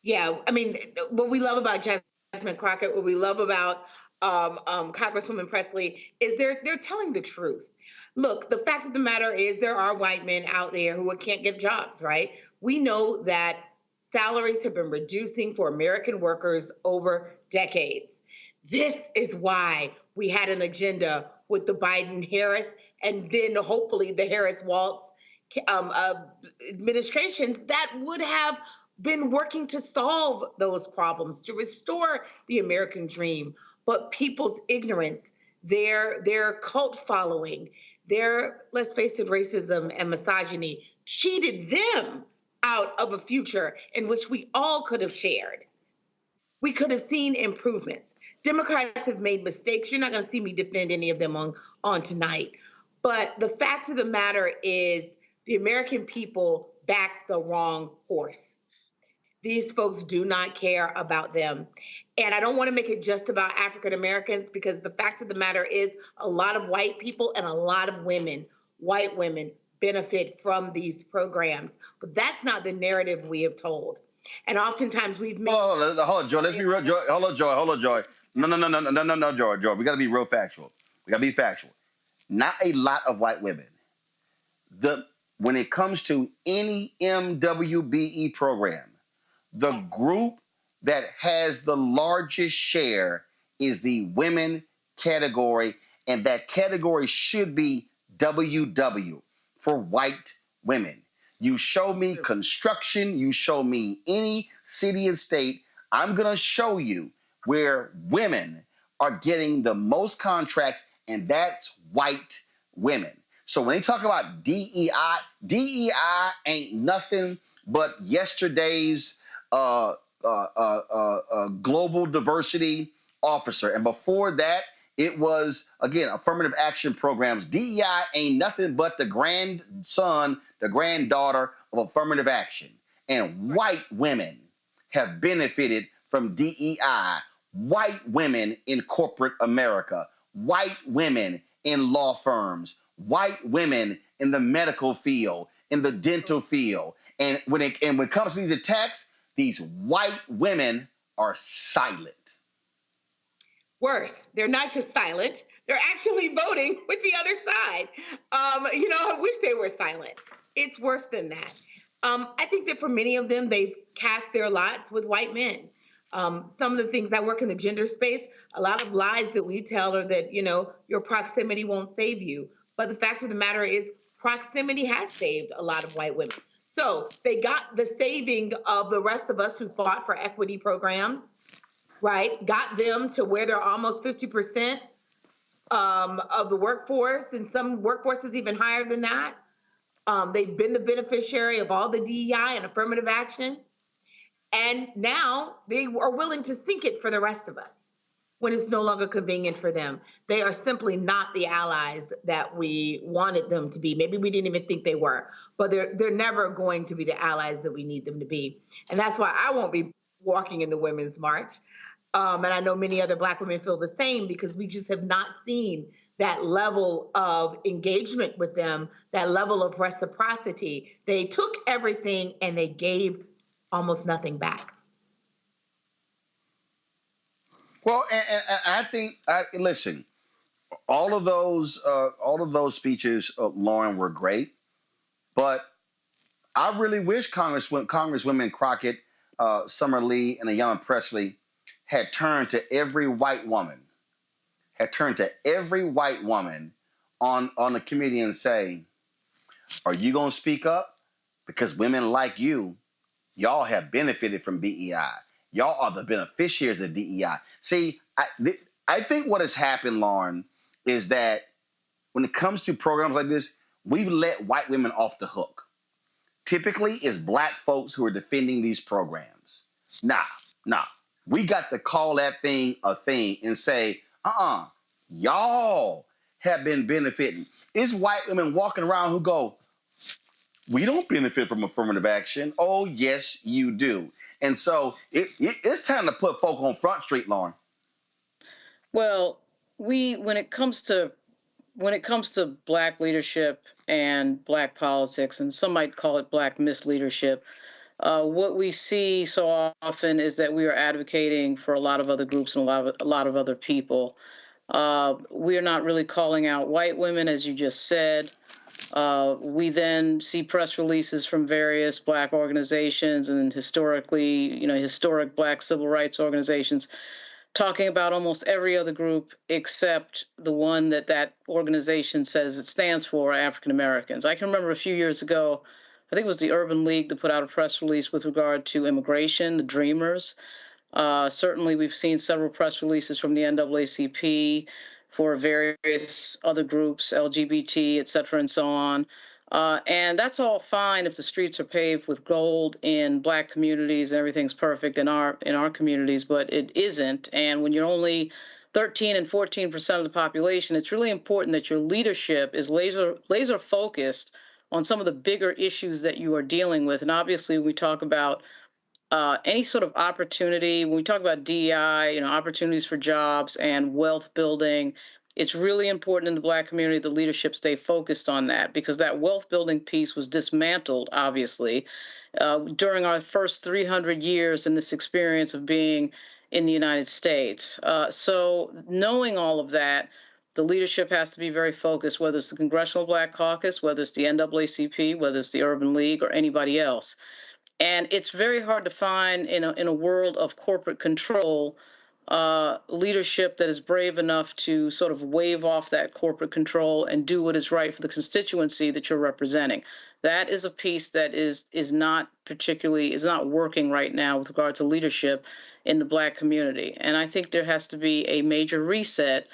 Yeah, I mean, what we love about Jasmine Crockett, what we love about Congresswoman Presley is they're telling the truth. Look, the fact of the matter is there are white men out there who can't get jobs, right? We know that salaries have been reducing for American workers over decades. This is why we had an agenda with the Biden-Harris and then hopefully the Harris-Walz administration that would have been working to solve those problems, to restore the American dream. But people's ignorance, their cult following, their, let's face it, racism and misogyny cheated them out of a future in which we all could have shared. We could have seen improvements. Democrats have made mistakes. You're not going to see me defend any of them on tonight. But the fact of the matter is the American people backed the wrong horse. These folks do not care about them. And I don't want to make it just about African Americans, because the fact of the matter is a lot of white people and a lot of women, white women, benefit from these programs. But that's not the narrative we have told. And oftentimes we've made... Hold on, Joy. Let's be real. Joy. Hold on, Joy. No, Joy. We got to be real factual. We got to be factual. Not a lot of white women. When it comes to any MWBE program, the group that has the largest share is the women category, and that category should be WW for white women. You show me construction, you show me any city and state, I'm going to show you where women are getting the most contracts, and that's white women. So when they talk about DEI, DEI ain't nothing but yesterday's global diversity officer. And before that, it was, again, affirmative action programs. DEI ain't nothing but the grandson, the granddaughter of affirmative action. And white women have benefited from DEI. White women in corporate America. White women in law firms. White women in the medical field, in the dental field. And when it comes to these attacks, these white women are silent. Worse, they're not just silent, they're actually voting with the other side. I wish they were silent. It's worse than that. I think that for many of them, they've cast their lots with white men. Some of the things I work in the gender space, a lot of lies that we tell are that, your proximity won't save you. But the fact of the matter is proximity has saved a lot of white women. So they got the saving of the rest of us who fought for equity programs, right? Got them to where they're almost 50% of the workforce, and some workforces even higher than that. They've been the beneficiary of all the DEI and affirmative action. And now they are willing to sink it for the rest of us when it's no longer convenient for them. They are simply not the allies that we wanted them to be. Maybe we didn't even think they were, but they're never going to be the allies that we need them to be. And that's why I won't be walking in the Women's March. And I know many other Black women feel the same, because we just have not seen that level of engagement with them, that level of reciprocity. They took everything and they gave almost nothing back. Well, and I think, listen, all of those speeches, Lauren, were great, but I really wish Congresswomen Crockett, Summer Lee, and Ayanna Pressley had turned to every white woman on the committee and say, are you going to speak up? Because women like you, y'all have benefited from BEI. y'all are the beneficiaries of DEI. See, I think what has happened, Lauren, is that when it comes to programs like this, we've let white women off the hook. Typically, it's black folks who are defending these programs. Nah. We got to call that thing a thing and say, y'all have been benefiting. It's white women walking around who go, we don't benefit from affirmative action. Oh, yes, you do. And so it's time to put folk on Front Street, Lauren. Well, when it comes to black leadership and black politics, and some might call it black misleadership, what we see so often is that we are advocating for a lot of other groups and a lot of other people. We are not really calling out white women, as you just said. We then see press releases from various black organizations and historic black civil rights organizations talking about almost every other group except the one that organization says it stands for, African Americans. I can remember a few years ago, I think it was the Urban League that put out a press release with regard to immigration, the Dreamers. Certainly, we've seen several press releases from the NAACP for various other groups, LGBT, et cetera, and so on. And that's all fine if the streets are paved with gold in black communities and everything's perfect in our communities, but it isn't. And when you're only 13 and 14% of the population, it's really important that your leadership is laser focused on some of the bigger issues that you are dealing with. And obviously, when we talk about any sort of opportunity, when we talk about DEI, opportunities for jobs and wealth building, it's really important in the black community the leadership stay focused on that, because that wealth building piece was dismantled, obviously, during our first 300 years in this experience of being in the United States. So knowing all of that, the leadership has to be very focused, whether it's the Congressional Black Caucus, whether it's the NAACP, whether it's the Urban League, or anybody else. And it's very hard to find in a world of corporate control leadership that is brave enough to sort of wave off that corporate control and do what is right for the constituency that you're representing. That is a piece that is not working right now with regard to leadership in the black community. And I think there has to be a major reset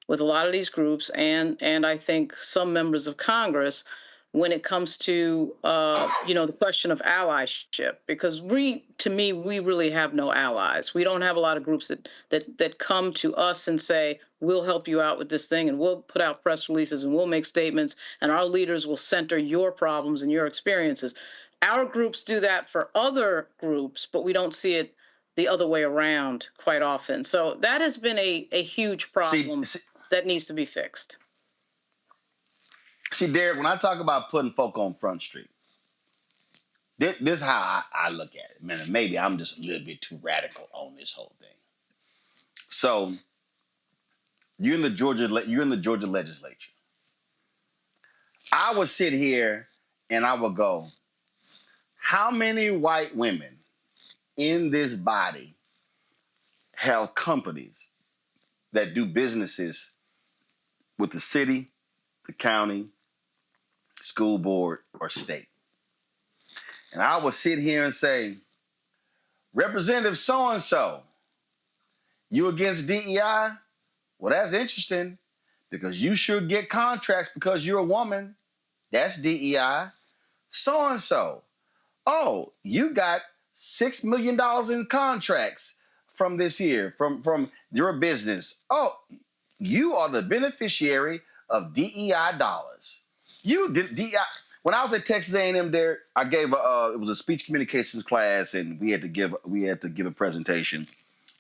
with a lot of these groups and I think some members of Congress when it comes to, the question of allyship, because we really have no allies. We don't have a lot of groups that come to us and say, we'll help you out with this thing, and we'll put out press releases, and we'll make statements, and our leaders will center your problems and your experiences. Our groups do that for other groups, but we don't see it the other way around quite often. So that has been a huge problem that needs to be fixed. See, Derek, when I talk about putting folk on Front Street, this is how I look at it. Man, maybe I'm just a little bit too radical on this whole thing. So, you're in the Georgia legislature. I would sit here and I would go, how many white women in this body have companies that do businesses with the city, the county, school board, or state? And I would sit here and say, Representative so-and-so, you against DEI? Well, that's interesting, because you should get contracts because you're a woman. That's DEI. So-and-so, oh, you got $6 million in contracts from this year, from your business. Oh, you are the beneficiary of DEI dollars. You did DEI. When I was at Texas A&M, there, I gave it was a speech communications class, and we had to give a presentation.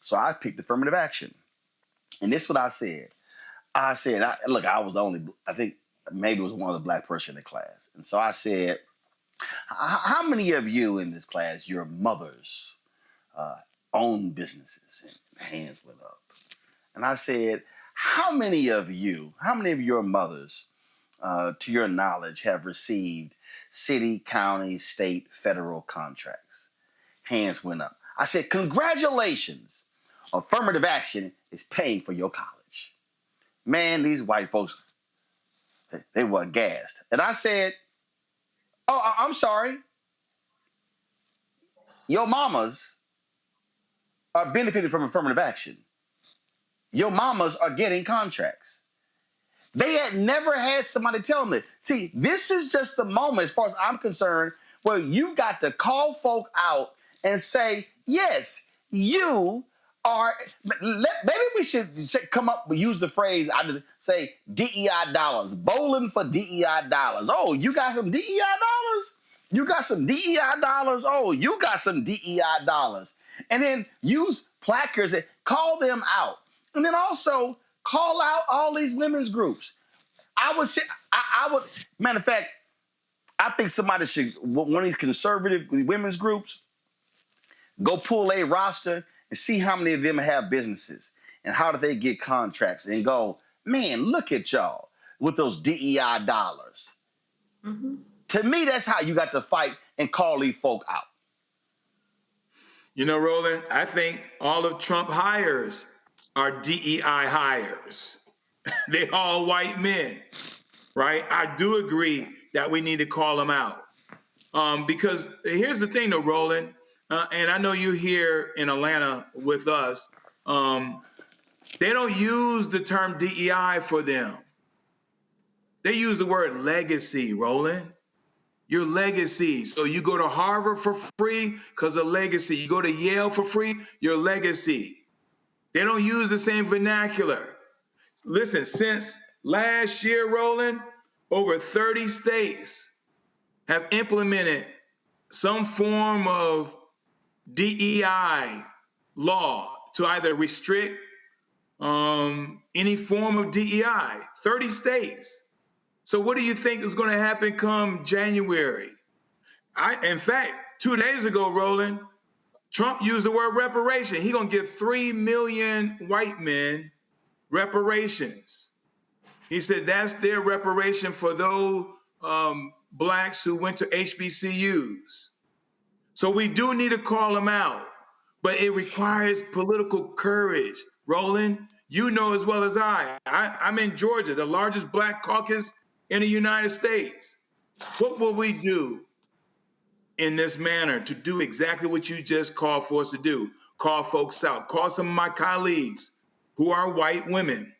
So I picked affirmative action, and this is what I said. I was the only, I think maybe it was one of the black person in the class, and so I said, how many of you in this class, your mothers own businesses? And hands went up, and I said, how many of your mothers, to your knowledge, have received city, county, state, federal contracts? Hands went up. I said, congratulations. Affirmative action is paying for your college. Man, these white folks, they were aghast. And I said, oh, I'm sorry. Your mamas are benefiting from affirmative action. Your mamas are getting contracts. They had never had somebody tell them that. See, this is just the moment, as far as I'm concerned, where you got to call folk out and say, yes, you are. Maybe we should come up and use the phrase, I just say DEI dollars, bowling for DEI dollars. Oh, you got some DEI dollars? You got some DEI dollars? Oh, you got some DEI dollars. And then use placards that call them out. And then also call out all these women's groups. I would say, matter of fact, I think somebody should, one of these conservative women's groups, go pull a roster and see how many of them have businesses and how do they get contracts and go, man, look at y'all with those DEI dollars. Mm-hmm. To me, that's how you got to fight and call these folk out. You know, Roland, I think all of Trump hires are DEI hires. They all white men, right? I do agree that we need to call them out. Because here's the thing though, Roland, and I know you're here in Atlanta with us, they don't use the term DEI for them. They use the word legacy, Roland. Your legacy. So you go to Harvard for free because of legacy. You go to Yale for free, your legacy. They don't use the same vernacular. Listen, since last year, Roland, over 30 states have implemented some form of DEI law to either restrict any form of DEI, 30 states. So what do you think is going to happen come January? In fact, 2 days ago, Roland, Trump used the word reparation. He's going to give 3 million white men reparations. He said that's their reparation for those blacks who went to HBCUs. So we do need to call them out, but it requires political courage. Roland, you know as well as I'm in Georgia, the largest black caucus in the United States. What will we do in this manner to do exactly what you just called for us to do? Call folks out, call some of my colleagues who are white women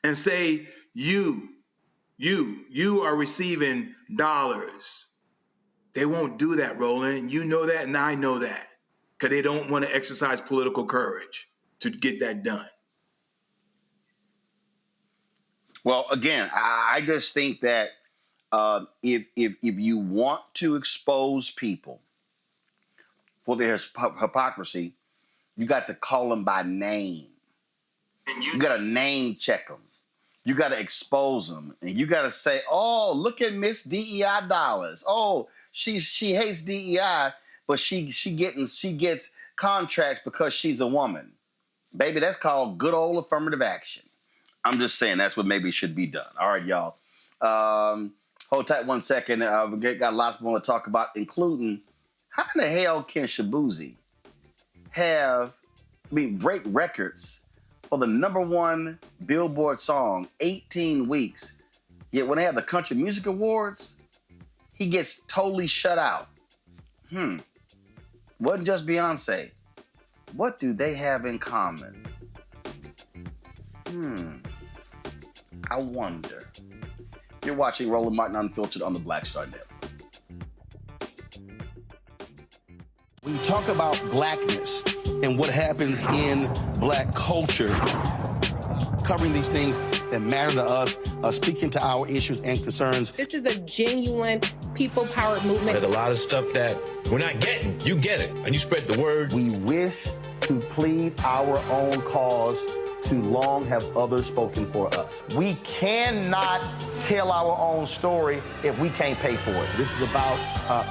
and say, you are receiving dollars. They won't do that, Roland. You know that and I know that because they don't want to exercise political courage to get that done. Well, again, I just think that if you want to expose people for their hypocrisy, you got to call them by name. You got to name check them. You got to expose them, and you got to say, "Oh, look at Miss DEI dollars. Oh, she hates DEI, but she gets contracts because she's a woman." Baby, that's called good old affirmative action. I'm just saying that's what maybe should be done. All right, y'all. Hold tight 1 second. We got lots more to talk about, including how in the hell can Shabuzi break records for the #1 Billboard song 18 weeks, yet when they have the Country Music Awards, he gets totally shut out. Wasn't just Beyonce. What do they have in common? I wonder. You're watching Roland Martin Unfiltered on the Black Star Network. When you talk about blackness and what happens in black culture, covering these things that matter to us, speaking to our issues and concerns. This is a genuine people-powered movement. There's a lot of stuff that we're not getting. You get it, and you spread the word. We wish to plead our own cause. Too long have others spoken for us. We cannot tell our own story if we can't pay for it. This is about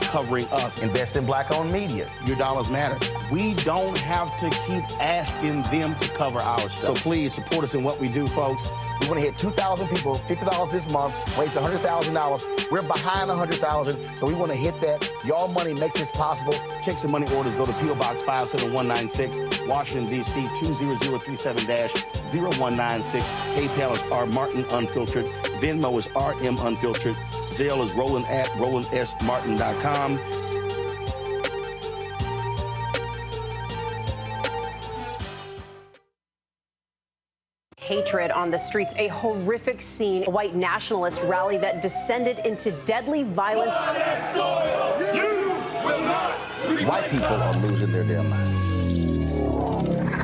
covering us. Invest in black-owned media. Your dollars matter. We don't have to keep asking them to cover our stuff. So please support us in what we do, folks. We want to hit 2,000 people, $50 this month, raise $100,000. We're behind 100,000, so we want to hit that. Y'all money makes this possible. Check some money orders. Go to P.O. Box 57196, Washington, D.C. 20037-0196. PayPal is R Martin Unfiltered. Venmo is RM Unfiltered. Zelle is Roland at RolandSMartin.com. hatred on the streets. A horrific scene, a white nationalist rally that descended into deadly violence. White people are losing their damn minds.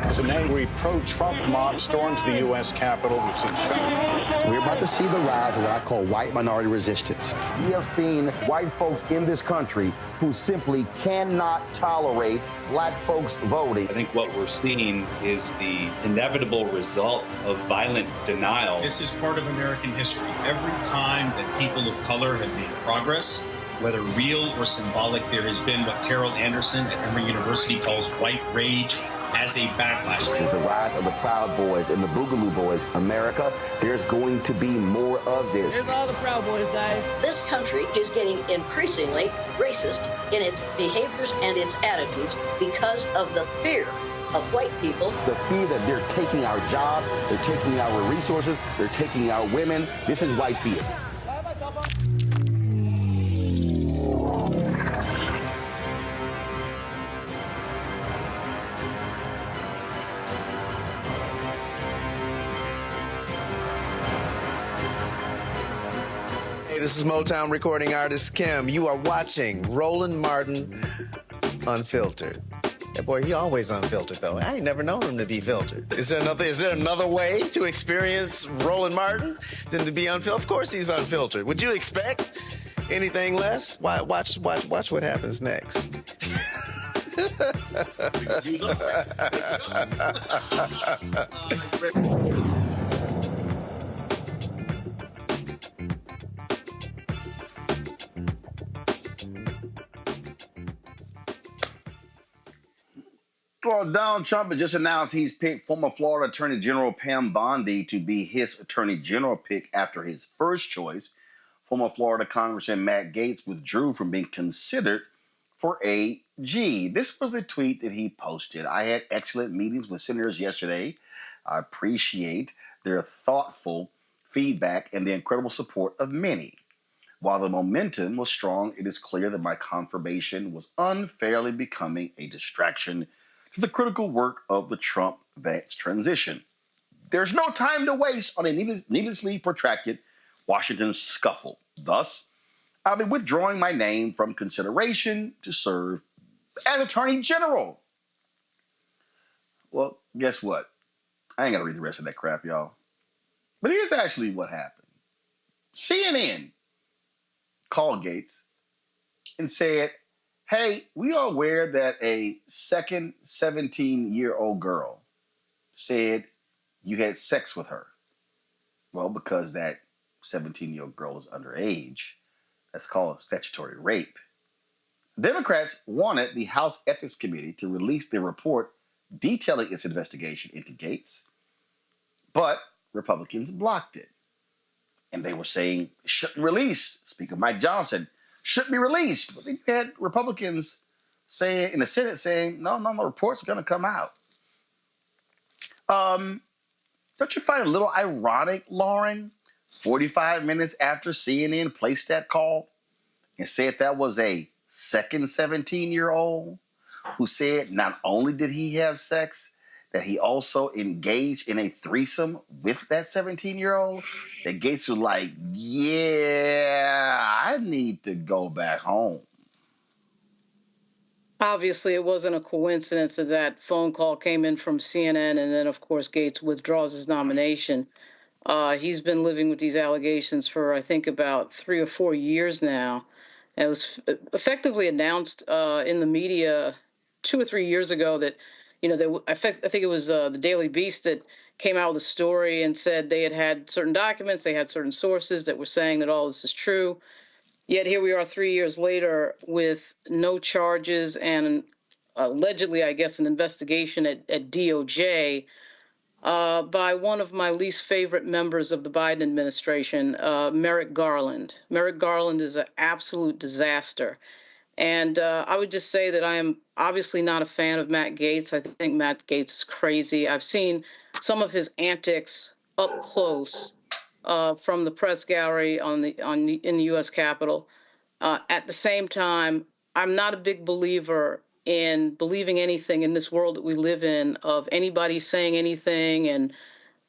As an angry pro-Trump mob storms the U.S. Capitol, we've seen shots. We're about to see the rise of what I call white minority resistance. We have seen white folks in this country who simply cannot tolerate black folks voting. I think what we're seeing is the inevitable result of violent denial. This is part of American history. Every time that people of color have made progress, whether real or symbolic, there has been what Carol Anderson at Emory University calls white rage as a backlash. This is the rise of the Proud Boys and the Boogaloo Boys. America, there's going to be more of this. Here's all the Proud Boys, guys. This country is getting increasingly racist in its behaviors and its attitudes because of the fear of white people. The fear that they're taking our jobs, they're taking our resources, they're taking our women. This is white fear. Hey, this is Motown recording artist Kim. You are watching Roland Martin Unfiltered. That boy, he always unfiltered though. I ain't never known him to be filtered. Is there another way to experience Roland Martin than to be unfiltered? Of course he's unfiltered. Would you expect anything less? Watch what happens next. Well, Donald Trump has just announced he's picked former Florida Attorney General Pam Bondi to be his Attorney General pick after his first choice. Former Florida Congressman Matt Gaetz withdrew from being considered for AG. This was a tweet that he posted. I had excellent meetings with senators yesterday. I appreciate their thoughtful feedback and the incredible support of many. While the momentum was strong, it is clear that my confirmation was unfairly becoming a distraction to the critical work of the Trump-Vance transition. There's no time to waste on a needlessly protracted Washington scuffle. Thus, I'll be withdrawing my name from consideration to serve as Attorney General. Well, guess what? I ain't got to read the rest of that crap, y'all. But here's actually what happened. CNN called Gaetz and said, hey, we are aware that a second 17-year-old girl said you had sex with her. Well, because that 17-year-old girl is underage, that's called statutory rape. Democrats wanted the House Ethics Committee to release their report detailing its investigation into Gaetz, but Republicans blocked it. And they were saying it shouldn't release. Speaker Mike Johnson shouldn't be released. But then you had Republicans saying in the Senate saying, no, the report's going to come out. Don't you find it a little ironic, Lauren, 45 minutes after CNN placed that call and said that was a second 17-year-old who said not only did he have sex, that he also engaged in a threesome with that 17-year-old, that Gaetz was like, yeah, I need to go back home. Obviously, it wasn't a coincidence that that phone call came in from CNN, and then, of course, Gaetz withdraws his nomination. He's been living with these allegations for, I think, about 3 or 4 years now. And it was effectively announced in the media 2 or 3 years ago that, I think it was the Daily Beast that came out with a story and said they had certain documents, they had certain sources that were saying that all this is true. Yet here we are 3 years later with no charges and allegedly, I guess, an investigation at DOJ by one of my least favorite members of the Biden administration, Merrick Garland. Merrick Garland is an absolute disaster. And I would just say that I am obviously not a fan of Matt Gaetz. I think Matt Gaetz is crazy. I've seen some of his antics up close from the press gallery in the U.S. Capitol. At the same time, I'm not a big believer in believing anything in this world that we live in, of anybody saying anything and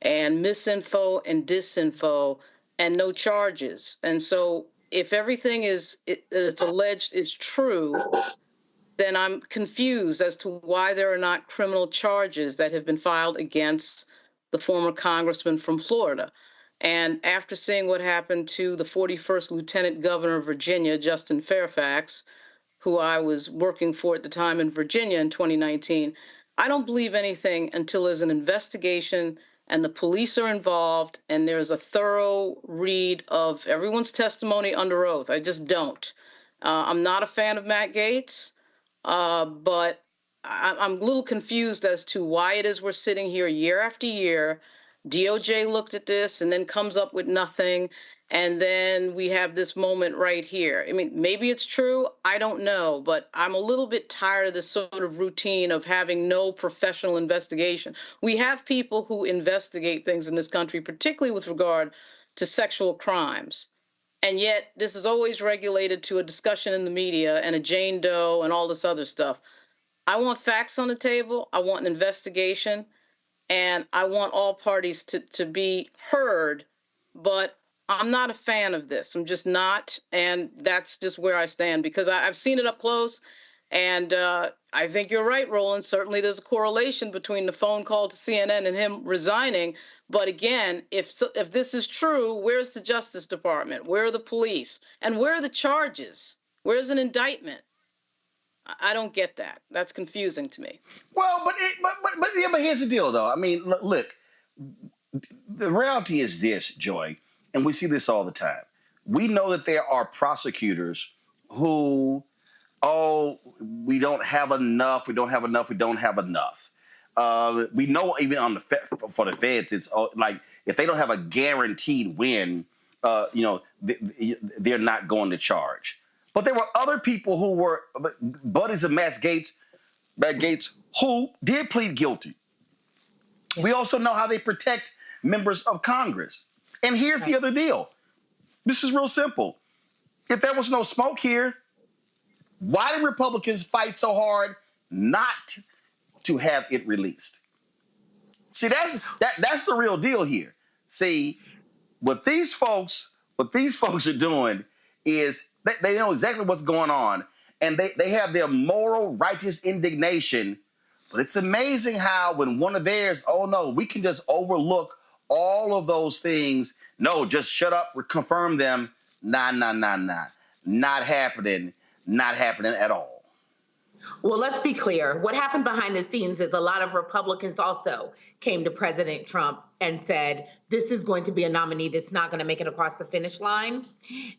and misinfo and disinfo and no charges. And so if everything it's alleged is true, then I'm confused as to why there are not criminal charges that have been filed against the former congressman from Florida. And after seeing what happened to the 41st Lieutenant Governor of Virginia, Justin Fairfax, who I was working for at the time in Virginia in 2019, I don't believe anything until there's an investigation and the police are involved and there's a thorough read of everyone's testimony under oath. I just don't. I'm not a fan of Matt Gaetz, but I'm a little confused as to why it is we're sitting here year after year. DOJ looked at this and then comes up with nothing. And then we have this moment right here. I mean, maybe it's true. I don't know. But I'm a little bit tired of this sort of routine of having no professional investigation. We have people who investigate things in this country, particularly with regard to sexual crimes. And yet this is always regulated to a discussion in the media and a Jane Doe and all this other stuff. I want facts on the table. I want an investigation. And I want all parties to be heard. But I'm not a fan of this. I'm just not. And that's just where I stand, because I've seen it up close. And I think you're right, Roland. Certainly there's a correlation between the phone call to CNN and him resigning. But again, if this is true, where's the Justice Department? Where are the police? And where are the charges? Where's an indictment? I don't get that. That's confusing to me. Well, but here's the deal, though. I mean, look, the reality is this, Joy, and we see this all the time. We know that there are prosecutors who, we don't have enough. We don't have enough. We don't have enough. We know even on for the feds, it's like if they don't have a guaranteed win, they're not going to charge. But there were other people who were buddies of Matt Gaetz, who did plead guilty. We also know how they protect members of Congress. And here's the other deal. This is real simple. If there was no smoke here, why did Republicans fight so hard not to have it released? See, that's the real deal here. See, what these folks are doing is they know exactly what's going on, and they have their moral, righteous indignation. But it's amazing how when one of theirs, we can just overlook all of those things. No, just shut up, confirm them. Nah. Not happening. Not happening at all. Well, let's be clear. What happened behind the scenes is a lot of Republicans also came to President Trump and said, this is going to be a nominee that's not going to make it across the finish line.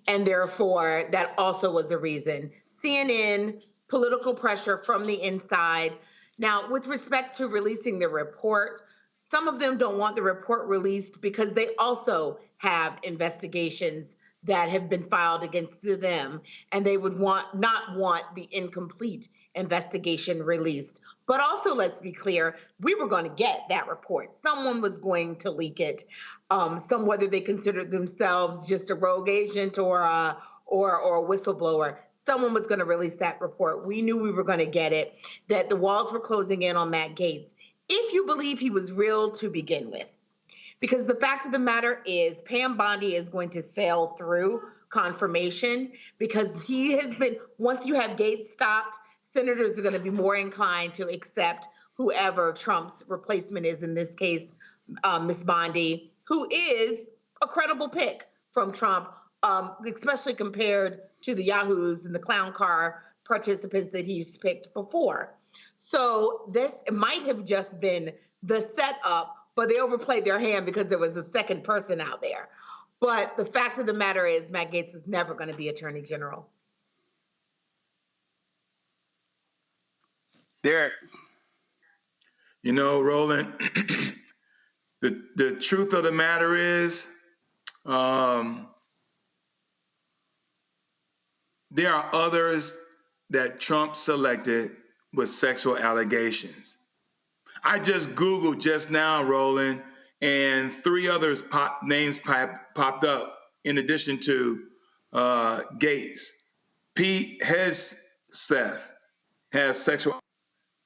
And therefore, that also was a reason. CNN, political pressure from the inside. Now, with respect to releasing the report, some of them don't want the report released because they also have investigations that have been filed against them, and they would not want the incomplete investigation released. But also, let's be clear, we were going to get that report. Someone was going to leak it. Whether they considered themselves just a rogue agent or a whistleblower, someone was going to release that report. We knew we were going to get it, that the walls were closing in on Matt Gaetz, if you believe he was real to begin with. Because the fact of the matter is Pam Bondi is going to sail through confirmation because he has been, once you have Gaetz stopped, senators are going to be more inclined to accept whoever Trump's replacement is, in this case, Ms. Bondi, who is a credible pick from Trump, especially compared to the yahoos and the clown car participants that he's picked before. So this might have just been the setup, but they overplayed their hand because there was a second person out there. But the fact of the matter is Matt Gaetz was never going to be Attorney General. Derek. You know, Roland, the truth of the matter is there are others that Trump selected with sexual allegations. I just Googled just now, Roland, and 3 others names popped up in addition to Gaetz. Pete Hegseth has sexual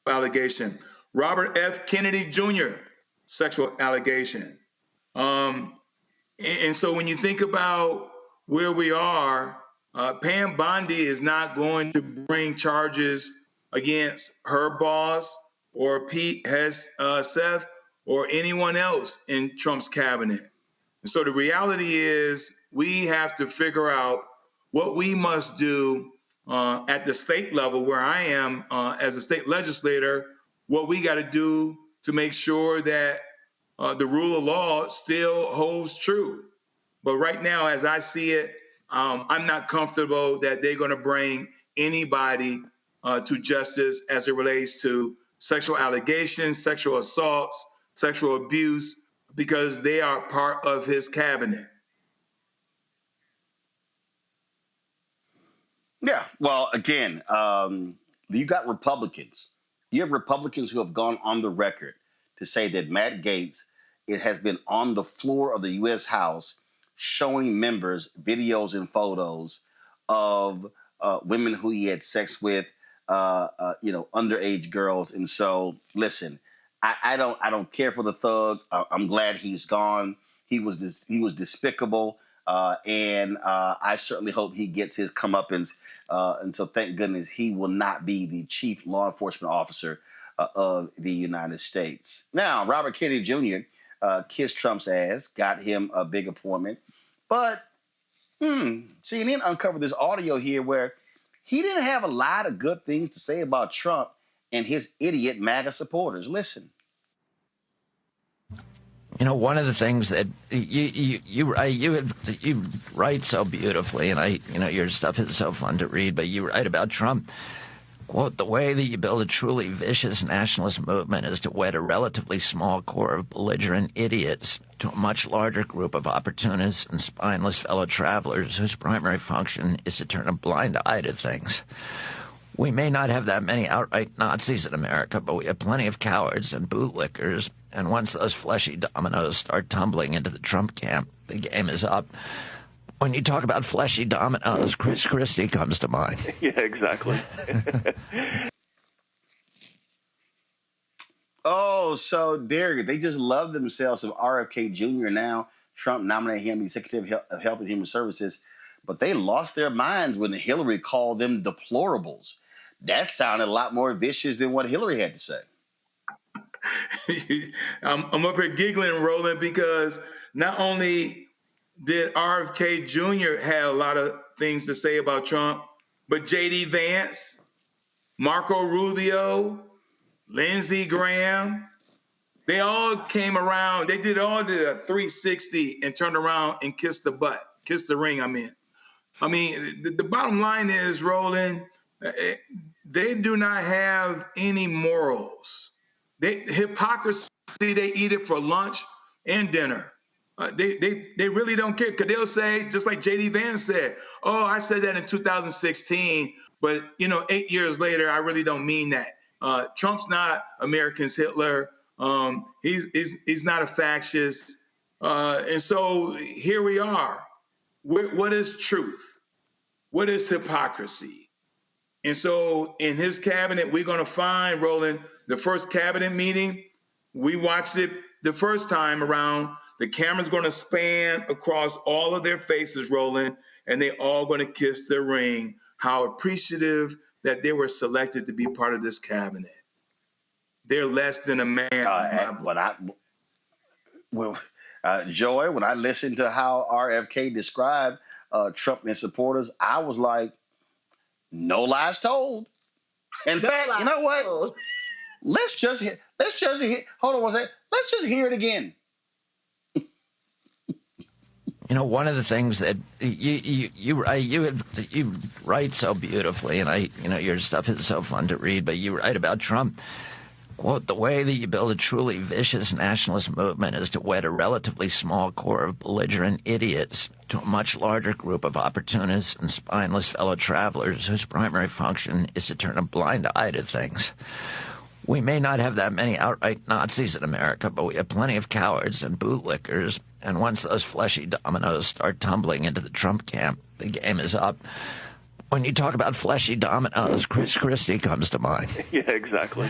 allegation. Robert F. Kennedy Jr., sexual allegation. And so when you think about where we are, Pam Bondi is not going to bring charges against her boss or Pete Hegseth or anyone else in Trump's cabinet. And so the reality is we have to figure out what we must do at the state level, where I am as a state legislator, what we got to do to make sure that the rule of law still holds true. But right now, as I see it, I'm not comfortable that they're going to bring anybody to justice as it relates to sexual allegations, sexual assaults, sexual abuse, because they are part of his cabinet. Yeah, well, again, you got Republicans. You have Republicans who have gone on the record to say that Matt Gaetz, it has been on the floor of the U.S. House showing members videos and photos of women who he had sex with, underage girls. And so, listen, I don't care for the thug. I'm glad he's gone. He was despicable, and I certainly hope he gets his comeuppance. And so, thank goodness he will not be the chief law enforcement officer of the United States. Now, Robert Kennedy Jr. Kissed Trump's ass, got him a big appointment, but CNN uncovered this audio here where he didn't have a lot of good things to say about Trump and his idiot MAGA supporters. Listen. You know, one of the things that you write so beautifully, and your stuff is so fun to read, but you write about Trump. Quote, the way that you build a truly vicious nationalist movement is to wed a relatively small core of belligerent idiots to a much larger group of opportunists and spineless fellow travelers whose primary function is to turn a blind eye to things. We may not have that many outright Nazis in America, but we have plenty of cowards and bootlickers, and once those fleshy dominoes start tumbling into the Trump camp, the game is up. When you talk about fleshy dominoes, Chris Christie comes to mind. Yeah, exactly. Oh, so Derek, they just love themselves of RFK Jr. now. Trump nominated him the Secretary of Health and Human Services, but they lost their minds when Hillary called them deplorables. That sounded a lot more vicious than what Hillary had to say. I'm up here giggling, Roland, because not only did RFK Jr. have a lot of things to say about Trump, but J.D. Vance, Marco Rubio, Lindsey Graham, they all came around. They did a 360 and turned around and kissed the ring, I mean. The bottom line is, Roland, they do not have any morals. Hypocrisy, they eat it for lunch and dinner. They really don't care, because they'll say, just like J.D. Vance said, oh, I said that in 2016, but 8 years later, I really don't mean that. Trump's not America's Hitler. He's not a fascist. And so here we are. What is truth? What is hypocrisy? And so in his cabinet, we're going to find, Roland, the first cabinet meeting, we watched it the first time around. The camera's going to span across all of their faces, Roland, and they all going to kiss the ring. How appreciative that they were selected to be part of this cabinet. They're less than a man. Joy, when I listened to how RFK described Trump and his supporters, I was like, no lies told. In fact, you know what? Let's just hear. Hold on one second. Let's just hear it again. You know, one of the things that you write so beautifully, and your stuff is so fun to read, but you write about Trump. Quote, the way that you build a truly vicious nationalist movement is to wed a relatively small core of belligerent idiots to a much larger group of opportunists and spineless fellow travelers whose primary function is to turn a blind eye to things. We may not have that many outright Nazis in America, but we have plenty of cowards and bootlickers, and once those fleshy dominoes start tumbling into the Trump camp, the game is up. When you talk about fleshy dominoes, Chris Christie comes to mind. Yeah, exactly.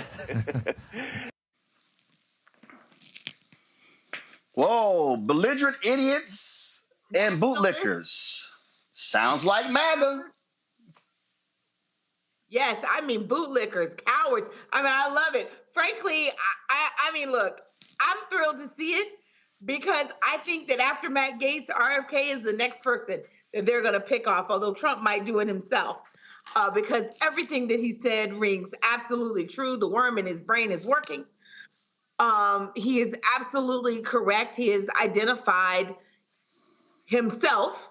Whoa, belligerent idiots and bootlickers. Sounds like MAGA. Yes, I mean bootlickers, cowards. I mean, I love it. Frankly, I mean, look, I'm thrilled to see it because I think that after Matt Gaetz, RFK is the next person that they're going to pick off, although Trump might do it himself because everything that he said rings absolutely true. The worm in his brain is working. He is absolutely correct. He has identified himself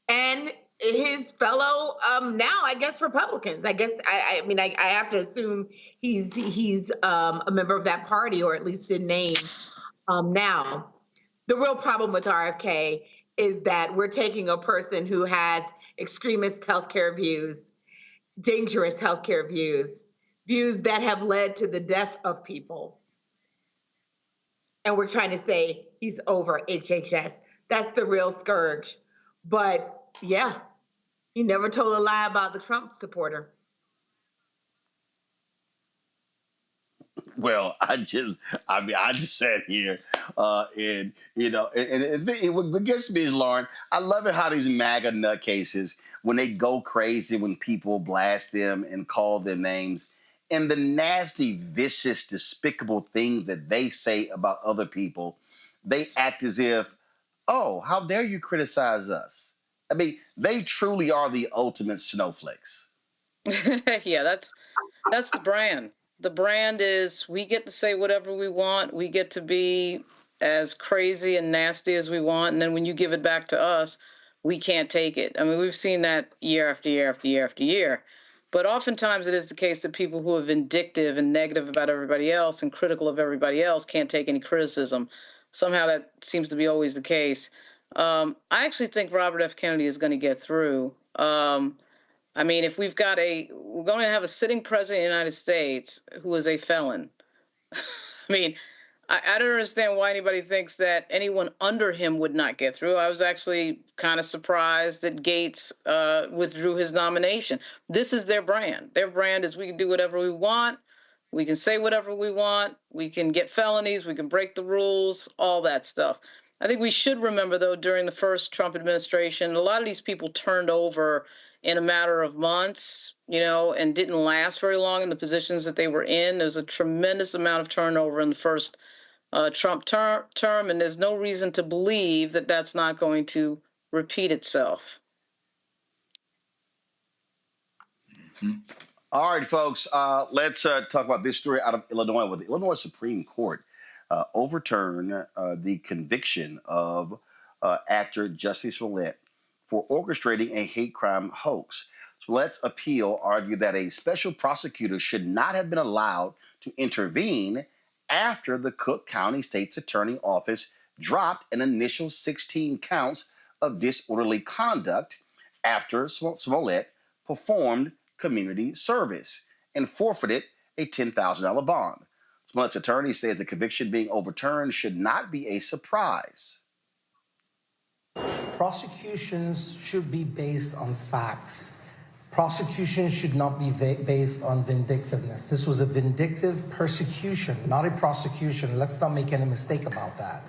and his fellow now I guess Republicans. I guess I mean I have to assume he's a member of that party, or at least in name. Now the real problem with RFK is that we're taking a person who has extremist healthcare views, dangerous healthcare views that have led to the death of people, and we're trying to say he's over HHS. That's the real scourge. But yeah, he never told a lie about the Trump supporter. Well, I just sat here, and you know, and what gets me is, Lauren, I love it how these MAGA nutcases, when they go crazy, when people blast them and call them names, and the nasty, vicious, despicable things that they say about other people, they act as if, oh, how dare you criticize us? I mean, they truly are the ultimate snowflakes. Yeah, that's the brand. The brand is we get to say whatever we want. We get to be as crazy and nasty as we want. And then when you give it back to us, we can't take it. I mean, we've seen that year after year after year after year. But oftentimes it is the case that people who are vindictive and negative about everybody else and critical of everybody else can't take any criticism. Somehow that seems to be always the case. I actually think Robert F. Kennedy is going to get through. I mean, if we're going to have a sitting president of the United States who is a felon. I mean, I don't understand why anybody thinks that anyone under him would not get through. I was actually kind of surprised that Gaetz withdrew his nomination. This is their brand. Their brand is we can do whatever we want. We can say whatever we want. We can get felonies. We can break the rules, all that stuff. I think we should remember, though, during the first Trump administration, a lot of these people turned over in a matter of months, you know, and didn't last very long in the positions that they were in. There's a tremendous amount of turnover in the first Trump term, and there's no reason to believe that that's not going to repeat itself. Mm-hmm. All right, folks, let's talk about this story out of Illinois, where the Illinois Supreme Court overturned the conviction of actor Jussie Smollett for orchestrating a hate crime hoax. Smollett's appeal argued that a special prosecutor should not have been allowed to intervene after the Cook County State's Attorney Office dropped an initial 16 counts of disorderly conduct after Smollett performed community service and forfeited a $10,000 bond. Smollett's attorney says the conviction being overturned should not be a surprise. Prosecutions should be based on facts. Prosecution should not be based on vindictiveness. This was a vindictive persecution, not a prosecution. Let's not make any mistake about that.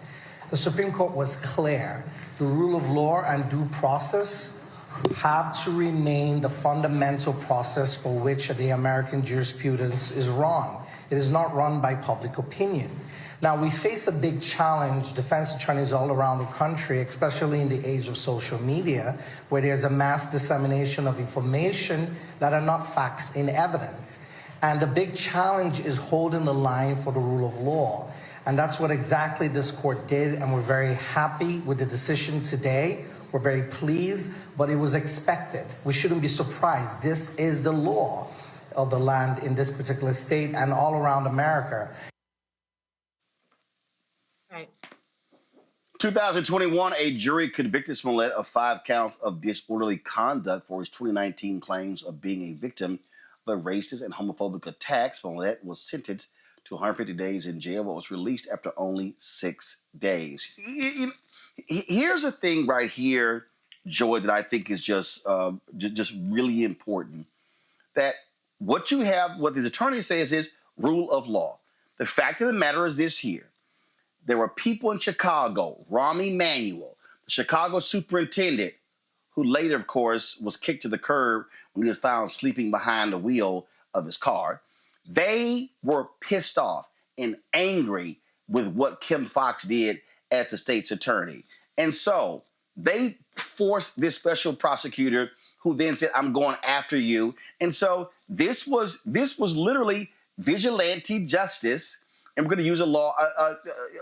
The Supreme Court was clear. The rule of law and due process have to remain the fundamental process for which the American jurisprudence is run. It is not run by public opinion. Now, we face a big challenge, defense attorneys all around the country, especially in the age of social media, where there's a mass dissemination of information that are not facts in evidence. And the big challenge is holding the line for the rule of law. And that's what exactly this court did, and we're very happy with the decision today. We're very pleased, but it was expected. We shouldn't be surprised. This is the law of the land in this particular state and all around America. 2021, a jury convicted Smollett of 5 counts of disorderly conduct for his 2019 claims of being a victim of a racist and homophobic attack. Smollett was sentenced to 150 days in jail, but was released after only 6 days. Here's a thing right here, Joy, that I think is just really important. That what his attorney says is rule of law. The fact of the matter is this here. there were people in Chicago, Rahm Emanuel, the Chicago superintendent, who later, of course, was kicked to the curb when he was found sleeping behind the wheel of his car. They were pissed off and angry with what Kim Foxx did as the state's attorney. And so they forced this special prosecutor, who then said, I'm going after you. And so this was literally vigilante justice, and we're going to use a law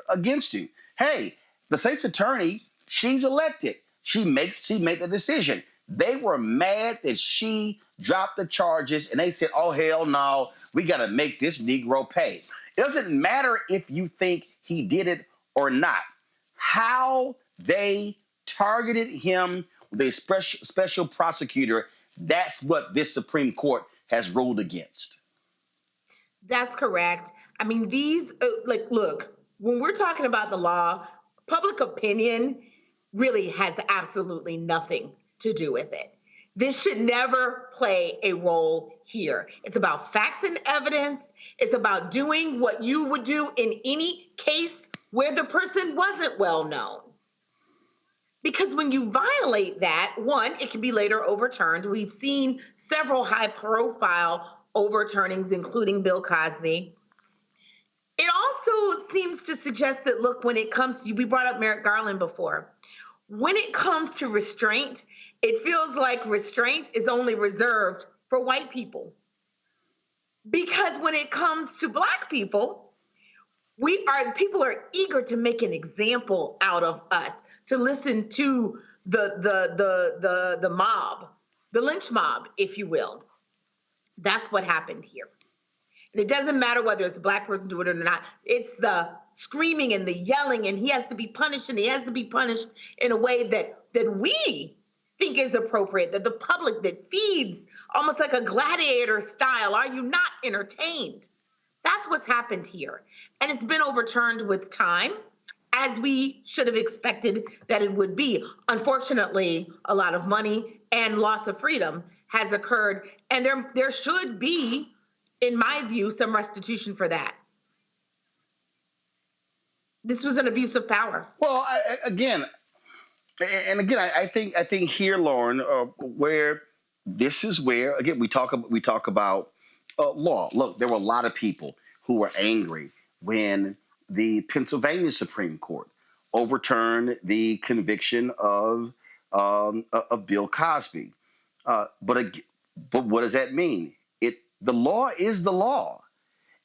against you. Hey, the state's attorney, she's elected. She made the decision. They were mad that she dropped the charges, and they said, oh, hell no, we got to make this Negro pay. It doesn't matter if you think he did it or not. How they targeted him with a special prosecutor, that's what this Supreme Court has ruled against. That's correct. I mean, these, look, when we're talking about the law, public opinion really has absolutely nothing to do with it. This should never play a role here. It's about facts and evidence. It's about doing what you would do in any case where the person wasn't well known. Because when you violate that, one, it can be later overturned. We've seen several high-profile overturnings, including Bill Cosby. It also seems to suggest that, look, when it comes to, we brought up Merrick Garland before. When it comes to restraint, it feels like restraint is only reserved for white people. Because when it comes to Black people, people are eager to make an example out of us, to listen to the mob, the lynch mob, if you will. That's what happened here. And it doesn't matter whether it's a Black person doing it or not. It's the screaming and the yelling, and he has to be punished, and he has to be punished in a way that we think is appropriate, that the public, that feeds almost like a gladiator style. Are you not entertained? That's what's happened here. And it's been overturned with time, as we should have expected that it would be. Unfortunately, a lot of money and loss of freedom has occurred, and there should be, in my view, some restitution for that. This was an abuse of power. Well, I think here, Lauren, where this is where, again, we talk about law. Look, there were a lot of people who were angry when the Pennsylvania Supreme Court overturned the conviction of Bill Cosby. But what does that mean? The law is the law.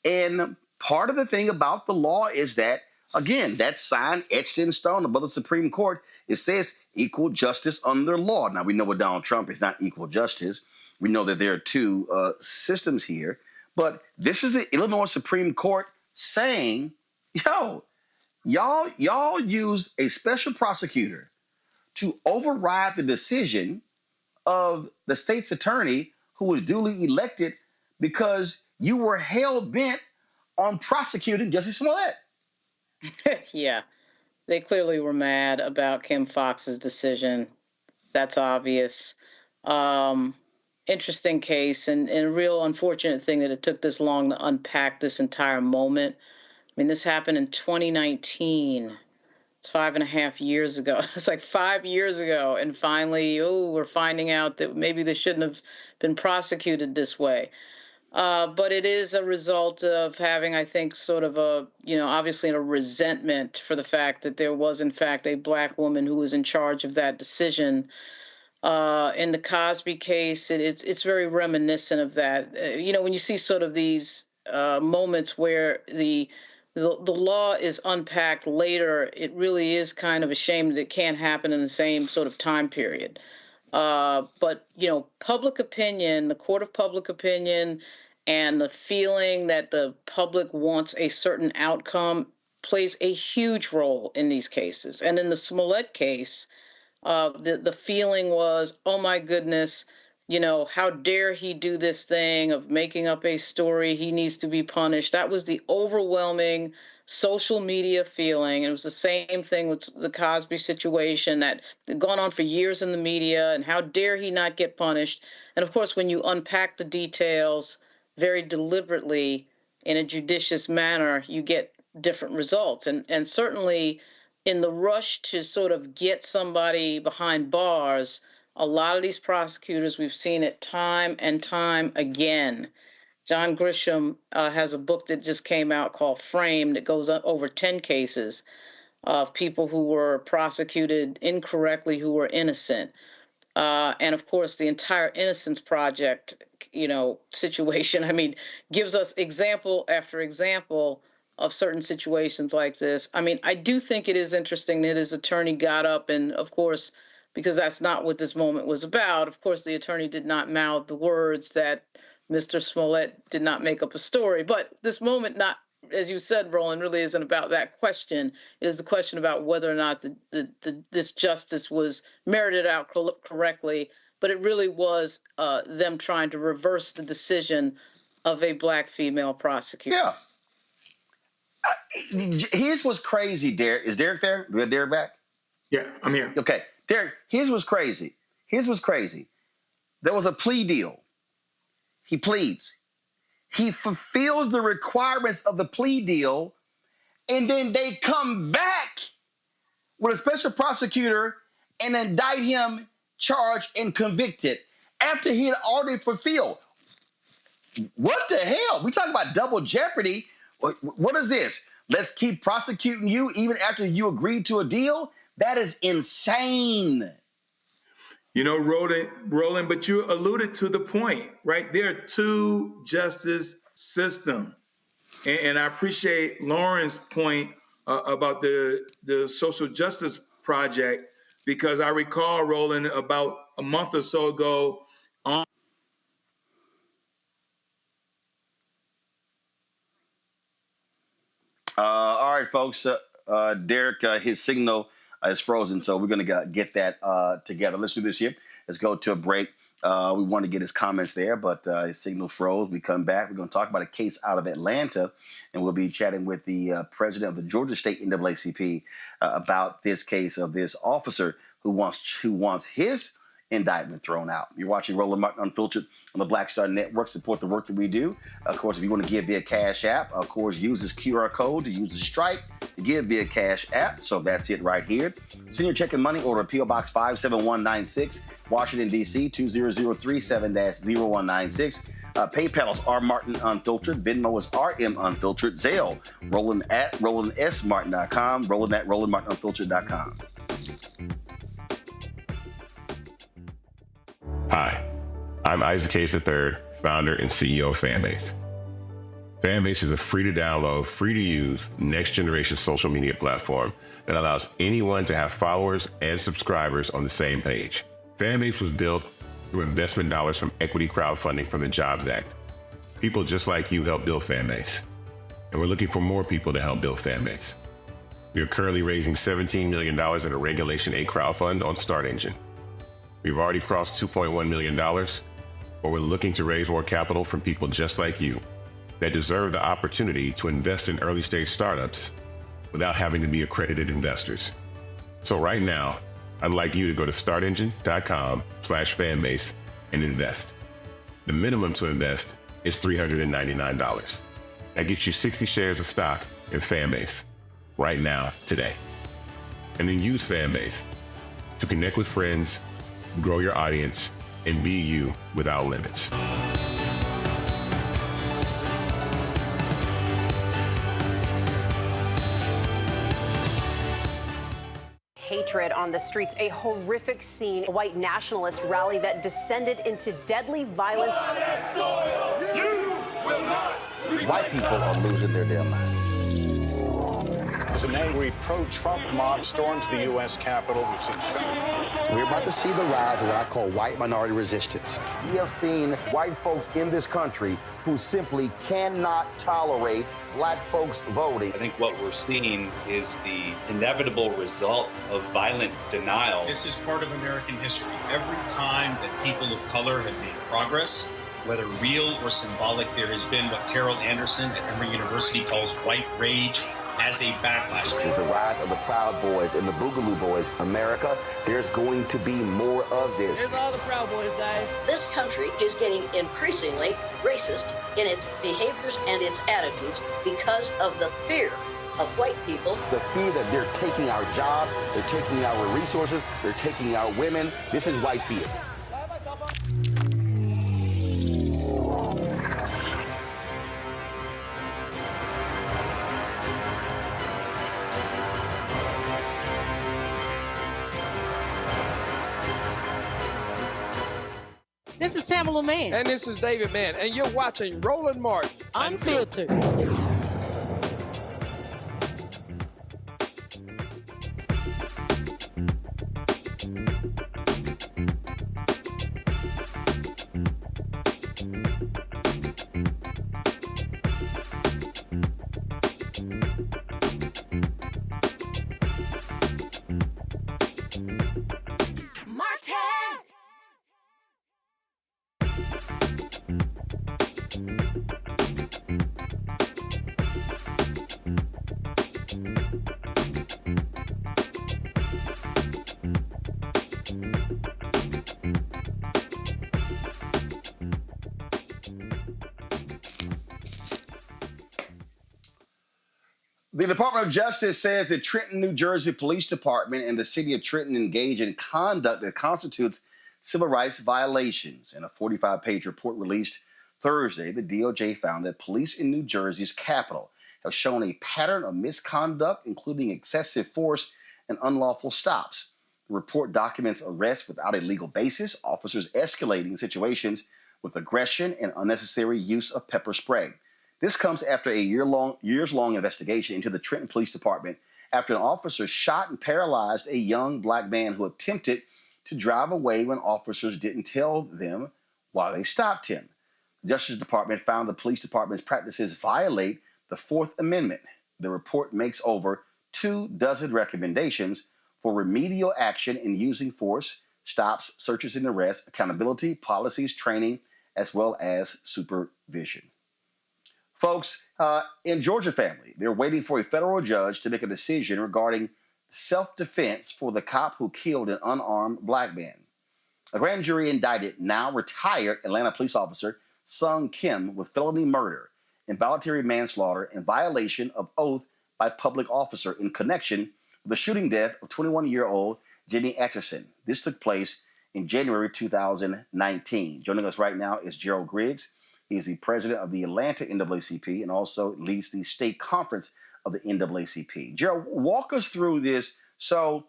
And part of the thing about the law is that, again, that sign etched in stone above the Supreme Court, it says equal justice under law. Now, we know with Donald Trump, it's not equal justice. We know that there are two systems here. But this is the Illinois Supreme Court saying, y'all used a special prosecutor to override the decision of the state's attorney who was duly elected because you were hell-bent on prosecuting Jussie Smollett. Yeah, they clearly were mad about Kim Foxx's decision. That's obvious. Interesting case, and a real unfortunate thing that it took this long to unpack this entire moment. I mean, this happened in 2019. It's 5.5 years ago. It's like 5 years ago, and finally, we're finding out that maybe they shouldn't have been prosecuted this way. But it is a result of having, I think, sort of obviously a resentment for the fact that there was, in fact, a Black woman who was in charge of that decision. In the Cosby case, it's very reminiscent of that. When you see sort of these moments where the law is unpacked later, it really is kind of a shame that it can't happen in the same sort of time period. But public opinion, the court of public opinion, and the feeling that the public wants a certain outcome plays a huge role in these cases. And in the Smollett case, the feeling was, oh my goodness, how dare he do this thing of making up a story? He needs to be punished. That was the overwhelming social media feeling. It was the same thing with the Cosby situation that had gone on for years in the media, and how dare he not get punished? And of course, when you unpack the details very deliberately in a judicious manner, you get different results. And certainly in the rush to sort of get somebody behind bars, a lot of these prosecutors, we've seen it time and time again. John Grisham has a book that just came out called Framed that goes over 10 cases of people who were prosecuted incorrectly, who were innocent. And of course, the entire Innocence Project, situation, gives us example after example of certain situations like this. I do think it is interesting that his attorney got up and, of course, because that's not what this moment was about, of course, the attorney did not mouth the words that Mr. Smollett did not make up a story. But this moment, not, as you said, Roland, really isn't about that question. It is the question about whether or not this justice was merited out correctly. But it really was them trying to reverse the decision of a Black female prosecutor. Yeah. Here's what's crazy, Derek. Is Derek there? Do we have Derek back? Yeah, I'm here. Okay. Derek, here's what's crazy. There was a plea deal. He pleads. He fulfills the requirements of the plea deal, and then they come back with a special prosecutor and indict him, charged, and convicted after he had already fulfilled. What the hell? We talking about double jeopardy. What is this? Let's keep prosecuting you even after you agreed to a deal? That is insane. Roland, but you alluded to the point, right? There are two justice systems. And I appreciate Lauren's point about the social justice project, because I recall, Roland, about a month or so ago, all right, folks. Derek, his signal is frozen, so we're going to get that together. Let's do this here. Let's go to a break. We want to get his comments there, but his signal froze. We come back. We're going to talk about a case out of Atlanta, and we'll be chatting with the president of the Georgia State NAACP about this case of this officer who wants his indictment thrown out. You're watching Roland Martin Unfiltered on the Black Star Network. Support the work that we do. Of course, if you want to give via Cash App, of course, use this QR code to use the Stripe to give via Cash App. So that's it right here. Send your check and money order P.O. Box 57196, Washington, D.C. 20037-0196. PayPal is R Martin Unfiltered. Venmo is RM Unfiltered. Zelle, Roland at RolandSMartin.com. Roland at RolandMartinUnfiltered.com. Hi, I'm Isaac Hayes III, founder and CEO of Fanbase. Fanbase is a free-to-download, free-to-use, next-generation social media platform that allows anyone to have followers and subscribers on the same page. Fanbase was built through investment dollars from equity crowdfunding from the Jobs Act. People just like you help build Fanbase, and we're looking for more people to help build Fanbase. We are currently raising $17 million in a Regulation A crowdfund on Start Engine. We've already crossed $2.1 million, but we're looking to raise more capital from people just like you that deserve the opportunity to invest in early-stage startups without having to be accredited investors. So right now, I'd like you to go to startengine.com/fanbase and invest. The minimum to invest is $399. That gets you 60 shares of stock in Fanbase right now, today. And then use Fanbase to connect with friends, grow your audience, and be you without limits. Hatred on the streets, a horrific scene, a white nationalist rally that descended into deadly violence. White people are losing their damn minds. As an angry pro-Trump mob storms the U.S. Capitol, we've seen shooting. We're about to see the rise of what I call white minority resistance. We have seen white folks in this country who simply cannot tolerate black folks voting. I think what we're seeing is the inevitable result of violent denial. This is part of American history. Every time that people of color have made progress, whether real or symbolic, there has been what Carol Anderson at Emory University calls white rage as a backlash. This is the rise of the Proud Boys and the Boogaloo Boys. America, there's going to be more of this. Here's all the Proud Boys, guys. This country is getting increasingly racist in its behaviors and its attitudes because of the fear of white people. The fear that they're taking our jobs, they're taking our resources, they're taking our women. This is white fear. This is Tamala Mann. And this is David Mann. And you're watching Roland Martin Unfiltered. The Department of Justice says the Trenton, New Jersey Police Department and the city of Trenton engage in conduct that constitutes civil rights violations. In a 45-page report released Thursday, the DOJ found that police in New Jersey's capital have shown a pattern of misconduct, including excessive force and unlawful stops. The report documents arrests without a legal basis, officers escalating situations with aggression and unnecessary use of pepper spray. This comes after a years-long investigation into the Trenton Police Department after an officer shot and paralyzed a young black man who attempted to drive away when officers didn't tell them why they stopped him. The Justice Department found the police department's practices violate the Fourth Amendment. The report makes over 24 recommendations for remedial action in using force, stops, searches and arrests, accountability, policies, training, as well as supervision. Folks, in Georgia family, they're waiting for a federal judge to make a decision regarding self-defense for the cop who killed an unarmed black man. A grand jury indicted now retired Atlanta police officer Sung Kim with felony murder, involuntary manslaughter, and violation of oath by public officer in connection with the shooting death of 21-year-old Janai Nelson. This took place in January 2019. Joining us right now is Gerald Griggs. He is the president of the Atlanta NAACP and also leads the state conference of the NAACP. Gerald, walk us through this. So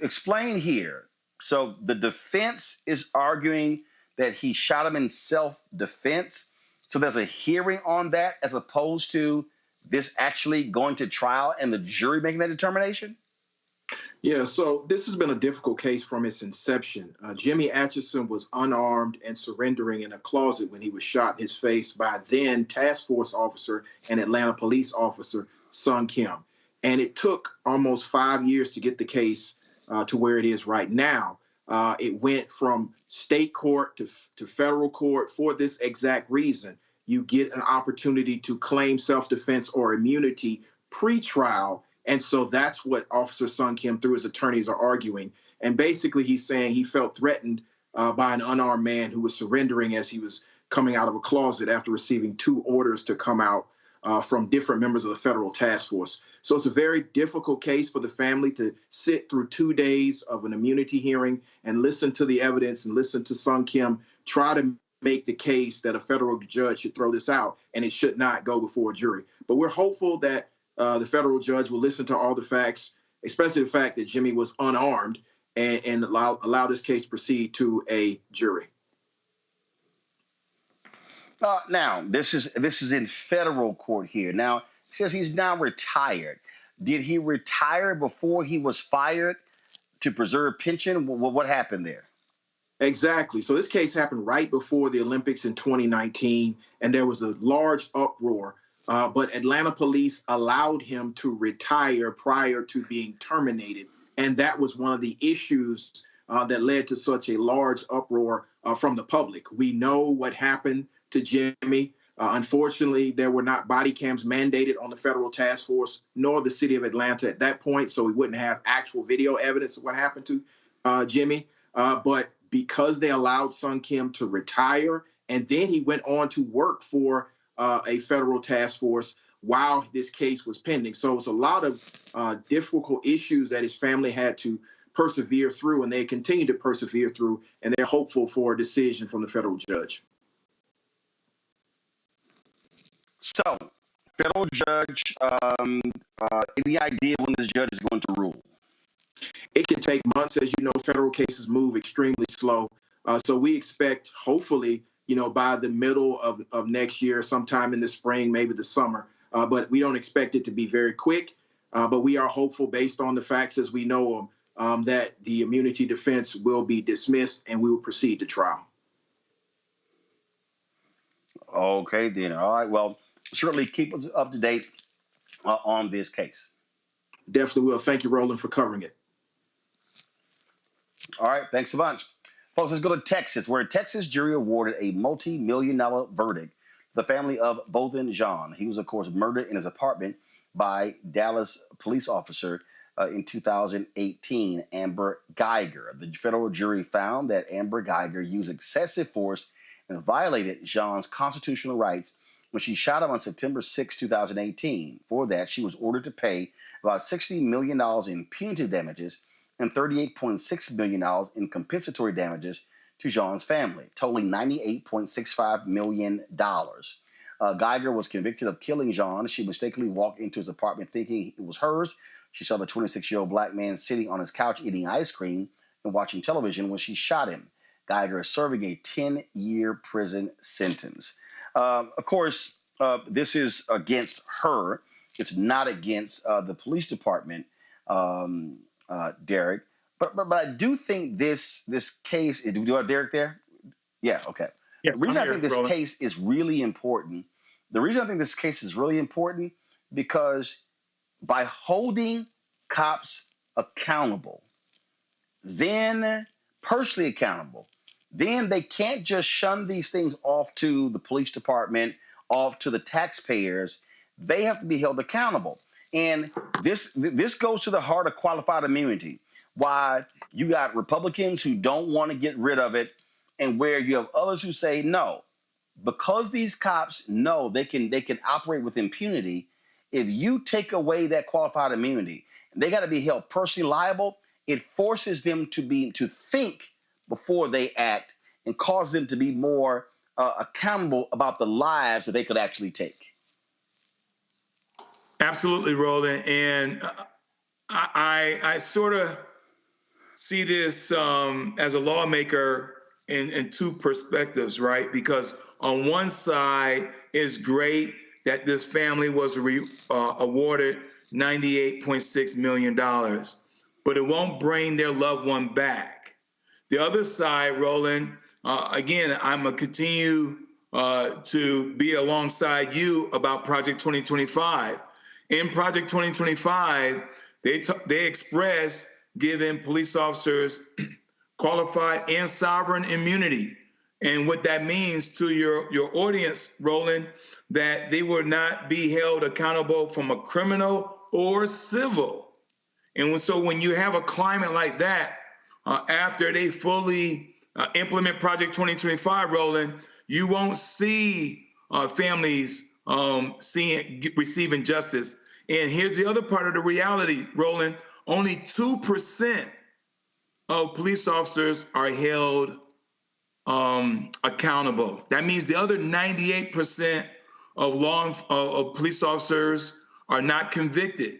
explain here. So the defense is arguing that he shot him in self-defense. So there's a hearing on that as opposed to this actually going to trial and the jury making that determination? Yeah, so this has been a difficult case from its inception. Jimmy Atchison was unarmed and surrendering in a closet when he was shot in his face by then task force officer and Atlanta police officer Sung Kim. And it took almost 5 years to get the case to where it is right now. It went from state court to federal court for this exact reason. You get an opportunity to claim self-defense or immunity pre-trial. And so that's what Officer Sung Kim, through his attorneys, are arguing. And basically, he's saying he felt threatened by an unarmed man who was surrendering as he was coming out of a closet after receiving 2 orders to come out from different members of the federal task force. So it's a very difficult case for the family to sit through 2 days of an immunity hearing and listen to the evidence and listen to Sung Kim try to make the case that a federal judge should throw this out and it should not go before a jury. But we're hopeful that the federal judge will listen to all the facts, especially the fact that Jimmy was unarmed, and allow this case to proceed to a jury. Now, this is in federal court here. Now, it says he's now retired. Did he retire before he was fired to preserve pension? What happened there? Exactly. So this case happened right before the Olympics in 2019, and there was a large uproar. But Atlanta police allowed him to retire prior to being terminated. And that was one of the issues that led to such a large uproar from the public. We know what happened to Jimmy. Unfortunately, there were not body cams mandated on the federal task force, nor the city of Atlanta at that point, so we wouldn't have actual video evidence of what happened to Jimmy. But because they allowed Sung Kim to retire, and then he went on to work for a federal task force, while this case was pending. So it was a lot of difficult issues that his family had to persevere through, and they continue to persevere through, and they're hopeful for a decision from the federal judge. So, federal judge, any idea when this judge is going to rule? It can take months. As you know, federal cases move extremely slow. So we expect, hopefully, by the middle of next year, sometime in the spring, maybe the summer. But we don't expect it to be very quick. But we are hopeful, based on the facts as we know them, that the immunity defense will be dismissed and we will proceed to trial. Okay, then. All right. Well, certainly keep us up to date on this case. Definitely will. Thank you, Roland, for covering it. All right. Thanks a bunch. Folks, let's go to Texas, where a Texas jury awarded a multi-million-dollar verdict to the family of Botham Jean. He was, of course, murdered in his apartment by Dallas police officer in 2018, Amber Geiger. The federal jury found that Amber Geiger used excessive force and violated Jean's constitutional rights when she shot him on September 6, 2018. For that, she was ordered to pay about $60 million in punitive damages and $38.6 million in compensatory damages to Jean's family, totaling $98.65 million. Geiger was convicted of killing Jean. She mistakenly walked into his apartment thinking it was hers. She saw the 26-year-old black man sitting on his couch eating ice cream and watching television when she shot him. Geiger is serving a 10-year prison sentence. Of course, this is against her. It's not against the police department, Derek. But I do think this case is. Do we have Derek there? Yeah. Okay. Yes, the reason I'm I think here, this Roland. case is really important. The reason I think this case is really important because by holding cops accountable, then personally accountable, then they can't just shun these things off to the police department, off to the taxpayers. They have to be held accountable. And this goes to the heart of qualified immunity. Why you got Republicans who don't want to get rid of it, and where you have others who say no, because these cops know they can operate with impunity. If you take away that qualified immunity, they got to be held personally liable. It forces them to think before they act and cause them to be more accountable about the lives that they could actually take. Absolutely, Roland. And I sort of see this as a lawmaker in two perspectives, right? Because on one side, it's great that this family was awarded $98.6 million, but it won't bring their loved one back. The other side, Roland, again, I'm going to continue to be alongside you about Project 2025. In Project 2025, they express giving police officers qualified and sovereign immunity. And what that means to your audience, Roland, that they will not be held accountable from a criminal or civil. And so when you have a climate like that, after they fully implement Project 2025, Roland, you won't see families receiving justice. And here's the other part of the reality, Roland. Only 2% of police officers are held accountable. That means the other 98% of police officers are not convicted.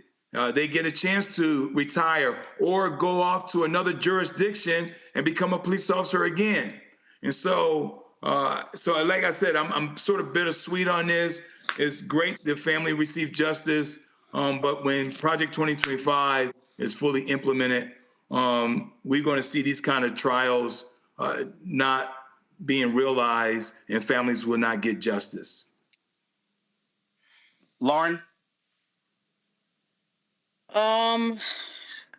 They get a chance to retire or go off to another jurisdiction and become a police officer again. And so like I said, I'm sort of bittersweet on this. It's great the family received justice, but when Project 2025 is fully implemented, we're going to see these kind of trials not being realized, and families will not get justice. Lauren?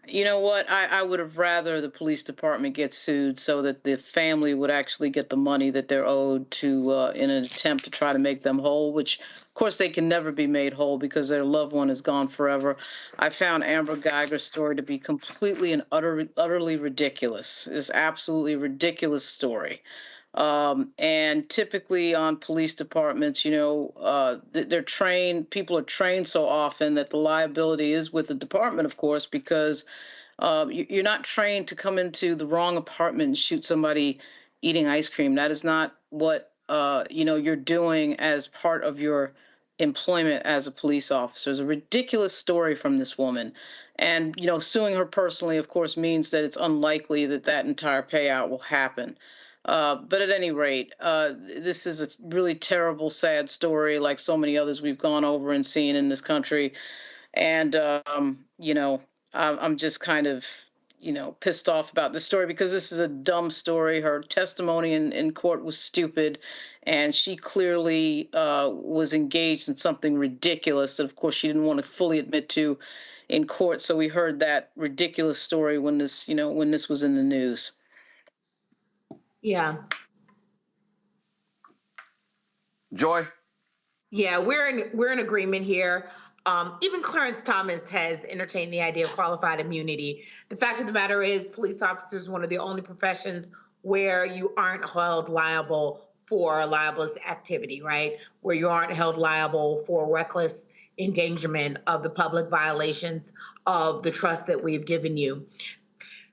You know what? I would have rather the police department get sued so that the family would actually get the money that they're owed to in an attempt to try to make them whole, which, of course, they can never be made whole because their loved one is gone forever. I found Amber Geiger's story to be completely and utterly ridiculous. It's absolutely ridiculous story. And typically on police departments, they're trained, people are trained so often that the liability is with the department, of course, because you're not trained to come into the wrong apartment and shoot somebody eating ice cream. That is not what, you're doing as part of your employment as a police officer. It's a ridiculous story from this woman. And, suing her personally, of course, means that it's unlikely that that entire payout will happen. But at any rate, this is a really terrible, sad story, like so many others we've gone over and seen in this country. And, I'm just kind of, pissed off about this story because this is a dumb story. Her testimony in court was stupid, and she clearly was engaged in something ridiculous that, of course, she didn't want to fully admit to in court. So we heard that ridiculous story when this was in the news. Yeah. Joy? Yeah, we're in agreement here. Even Clarence Thomas has entertained the idea of qualified immunity. The fact of the matter is, police officers are one of the only professions where you aren't held liable for libelous activity, right? Where you aren't held liable for reckless endangerment of the public, violations of the trust that we've given you.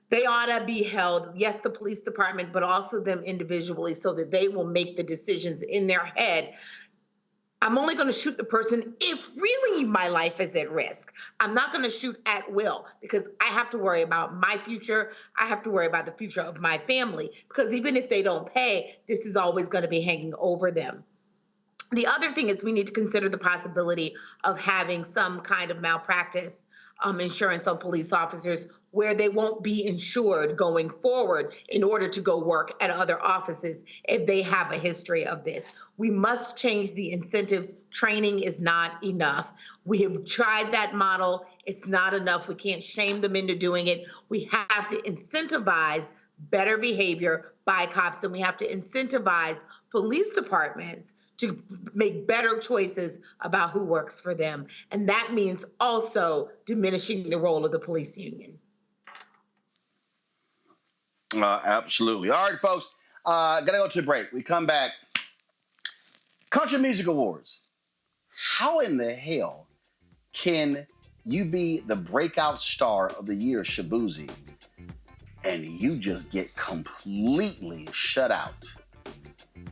They ought to be held, yes, the police department, but also them individually, so that they will make the decisions in their head. I'm only going to shoot the person if really my life is at risk. I'm not going to shoot at will because I have to worry about my future. I have to worry about the future of my family, because even if they don't pay, this is always going to be hanging over them. The other thing is we need to consider the possibility of having some kind of malpractice insurance on police officers where they won't be insured going forward in order to go work at other offices if they have a history of this. We must change the incentives. Training is not enough. We have tried that model. It's not enough. We can't shame them into doing it. We have to incentivize better behavior by cops, and we have to incentivize police departments to make better choices about who works for them. And that means also diminishing the role of the police union. Absolutely. All right, folks, gotta go to a break. We come back. Country Music Awards. How in the hell can you be the breakout star of the year, Shabuzi, and you just get completely shut out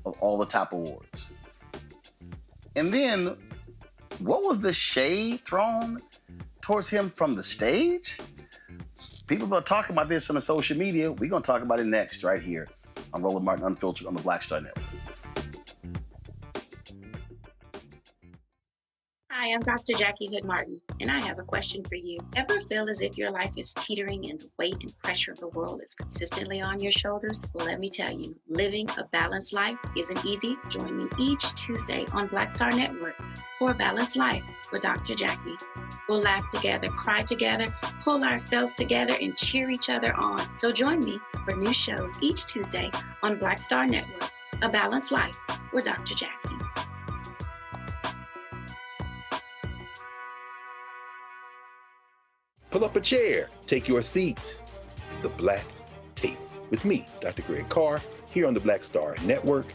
of all the top awards? And then, what was the shade thrown towards him from the stage? People are talking about this on the social media. We're going to talk about it next, right here on Roland Martin Unfiltered on the Black Star Network. Hi, I'm Dr. Jackie Hood Martin, and I have a question for you. Ever feel as if your life is teetering and the weight and pressure of the world is consistently on your shoulders? Well, let me tell you, living a balanced life isn't easy. Join me each Tuesday on Black Star Network for A Balanced Life with Dr. Jackie. We'll laugh together, cry together, pull ourselves together, and cheer each other on. So join me for new shows each Tuesday on Black Star Network, A Balanced Life with Dr. Jackie. Pull up a chair, take your seat. The Black Tape with me, Dr. Greg Carr, here on the Black Star Network.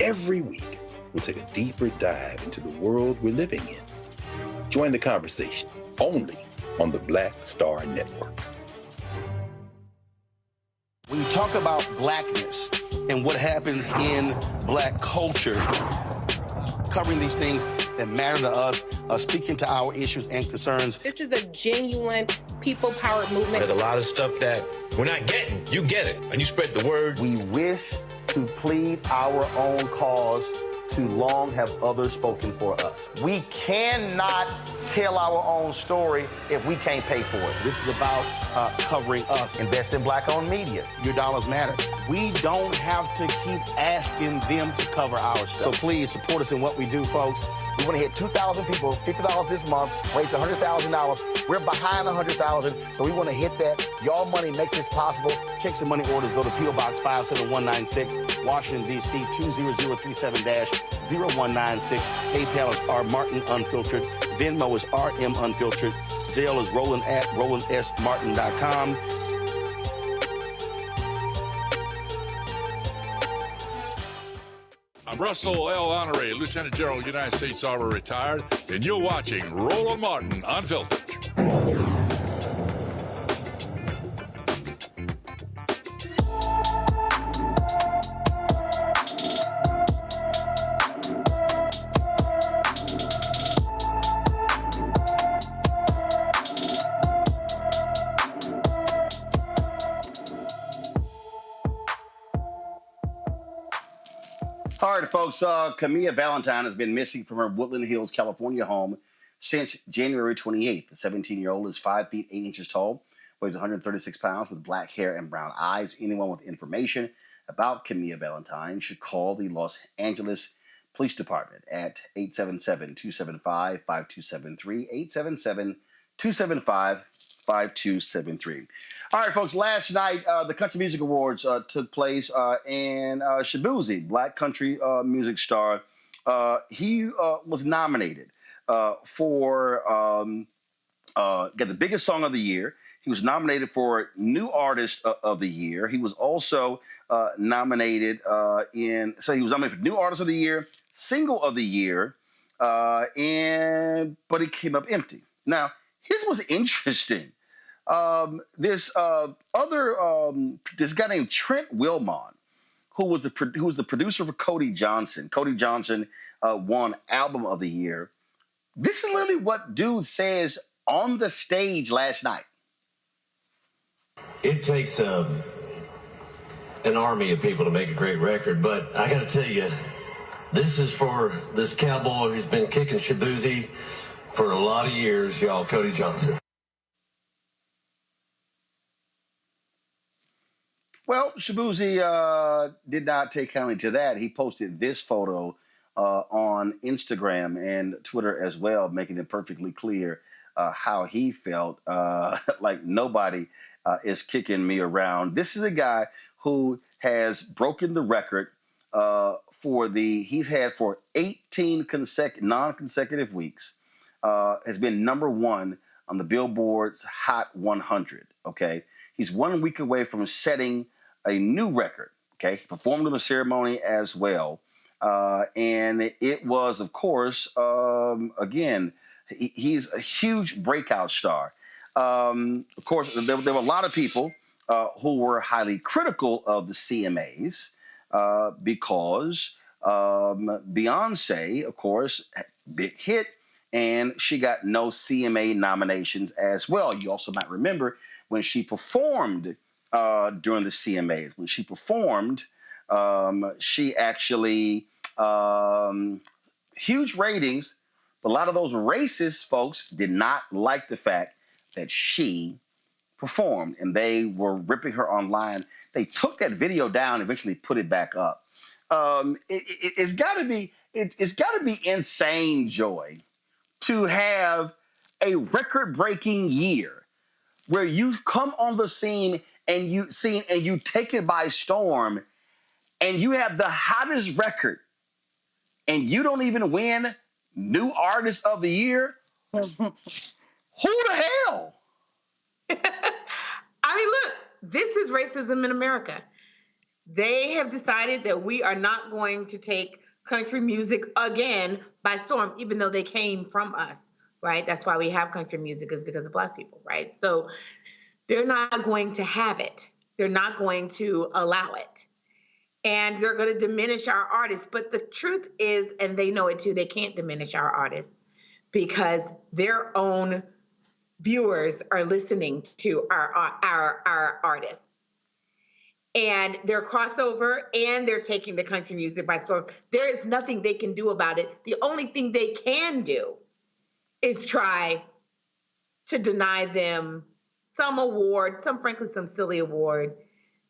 Every week, we'll take a deeper dive into the world we're living in. Join the conversation only on the Black Star Network. When you talk about blackness and what happens in black culture, covering these things that matter to us, speaking to our issues and concerns. This is a genuine people-powered movement. There's a lot of stuff that we're not getting. You get it, and you spread the word. We wish to plead our own cause. Too long have others spoken for us. We cannot tell our own story if we can't pay for it. This is about covering us. Invest in black-owned media. Your dollars matter. We don't have to keep asking them to cover our stuff. So please support us in what we do, folks. We want to hit 2,000 people, $50 this month, raise $100,000. We're behind 100,000, so we want to hit that. Y'all money makes this possible. Check some money orders. Go to P.O. Box 57196, Washington, D.C. 20037-0196. PayPal is R Martin Unfiltered. Venmo is RM Unfiltered. Zelle is Roland at RolandSMartin.com. I'm Russell L. Honoré, Lieutenant General, United States Army, retired, and you're watching Roland Martin Unfiltered. All right, folks. Camilla Valentine has been missing from her Woodland Hills, California home since January 28th. The 17-year-old is 5 feet 8 inches tall, weighs 136 pounds, with black hair and brown eyes. Anyone with information about Camilla Valentine should call the Los Angeles Police Department at 877-275-5273, 877-275-5273. All right, folks, last night, the Country Music Awards took place, and Shabuzi, black country music star, he was nominated for got the biggest song of the year. He was nominated for New Artist of the Year. He was also nominated so he was nominated for New Artist of the Year, Single of the Year, but he came up empty. Now, his was interesting. This guy named Trent Wilmot, who was the producer for Cody Johnson. Cody Johnson won Album of the Year. This is literally what dude says on the stage last night. It takes an army of people to make a great record, but I got to tell you, this is for this cowboy who's been kicking Shabuzi for a lot of years, y'all, Cody Johnson. Well, Shabuzi did not take kindly to that. He posted this photo on Instagram and Twitter as well, making it perfectly clear how he felt, like nobody is kicking me around. This is a guy who has broken the record he's had for 18 non-consecutive weeks, has been #1 on the Billboard's Hot 100, okay? He's 1 week away from setting a new record, okay? He performed in the ceremony as well. And it was, of course, again, he's a huge breakout star. Of course, there were a lot of people who were highly critical of the CMAs because Beyonce, of course, big hit, and she got no CMA nominations as well. You also might remember when she performed during the CMAs. When she performed, she actually, huge ratings, but a lot of those racist folks did not like the fact that she performed, and they were ripping her online. They took that video down and eventually put it back up. It's got to be insane, Joy, to have a record-breaking year where you come on the scene and you take it by storm, and you have the hottest record, and you don't even win New Artist of the Year. Who the hell? I mean, look, this is racism in America. They have decided that we are not going to take country music again by storm, even though they came from us, right? That's why we have country music, is because of Black people, right? So they're not going to have it. They're not going to allow it. And they're going to diminish our artists. But the truth is, and they know it too, they can't diminish our artists because their own viewers are listening to our artists. And they're crossover, and they're taking the country music by storm. There is nothing they can do about it. The only thing they can do is try to deny them some award, frankly, some silly award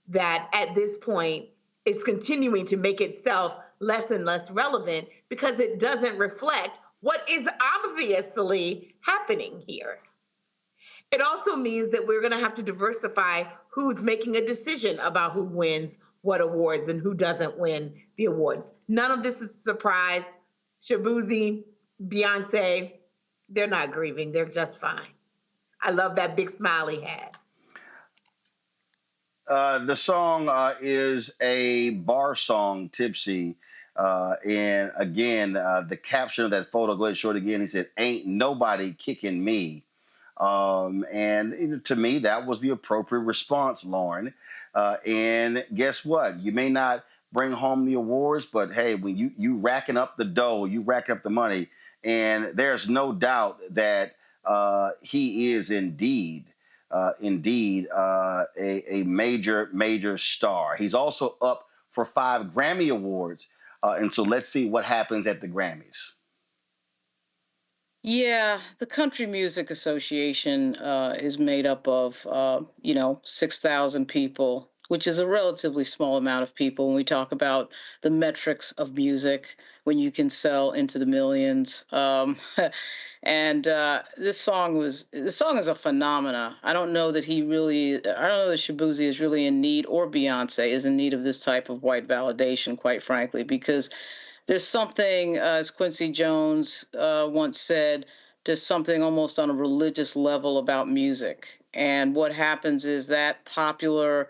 that at this point is continuing to make itself less and less relevant because it doesn't reflect what is obviously happening here. It also means that we're going to have to diversify who's making a decision about who wins what awards and who doesn't win the awards. None of this is a surprise. Shabuzi, Beyonce, they're not grieving. They're just fine. I love that big smile he had. The song is a bar song, Tipsy, And again, the caption of that photo, go ahead and show it again. He said, "Ain't nobody kicking me." And to me, that was the appropriate response, Lauren. And guess what? You may not bring home the awards, but hey, when you racking up the dough, you racking up the money, and there's no doubt that he is indeed a major star. He's also up for 5 Grammy Awards. And so let's see what happens at the Grammys. Yeah, the Country Music Association is made up of, 6,000 people, which is a relatively small amount of people when we talk about the metrics of music, when you can sell into the millions. And this song is a phenomena. I don't know that Shabuzi is really in need, or Beyonce is in need of this type of white validation, quite frankly, because there's something, as Quincy Jones once said, there's something almost on a religious level about music. And what happens is that popular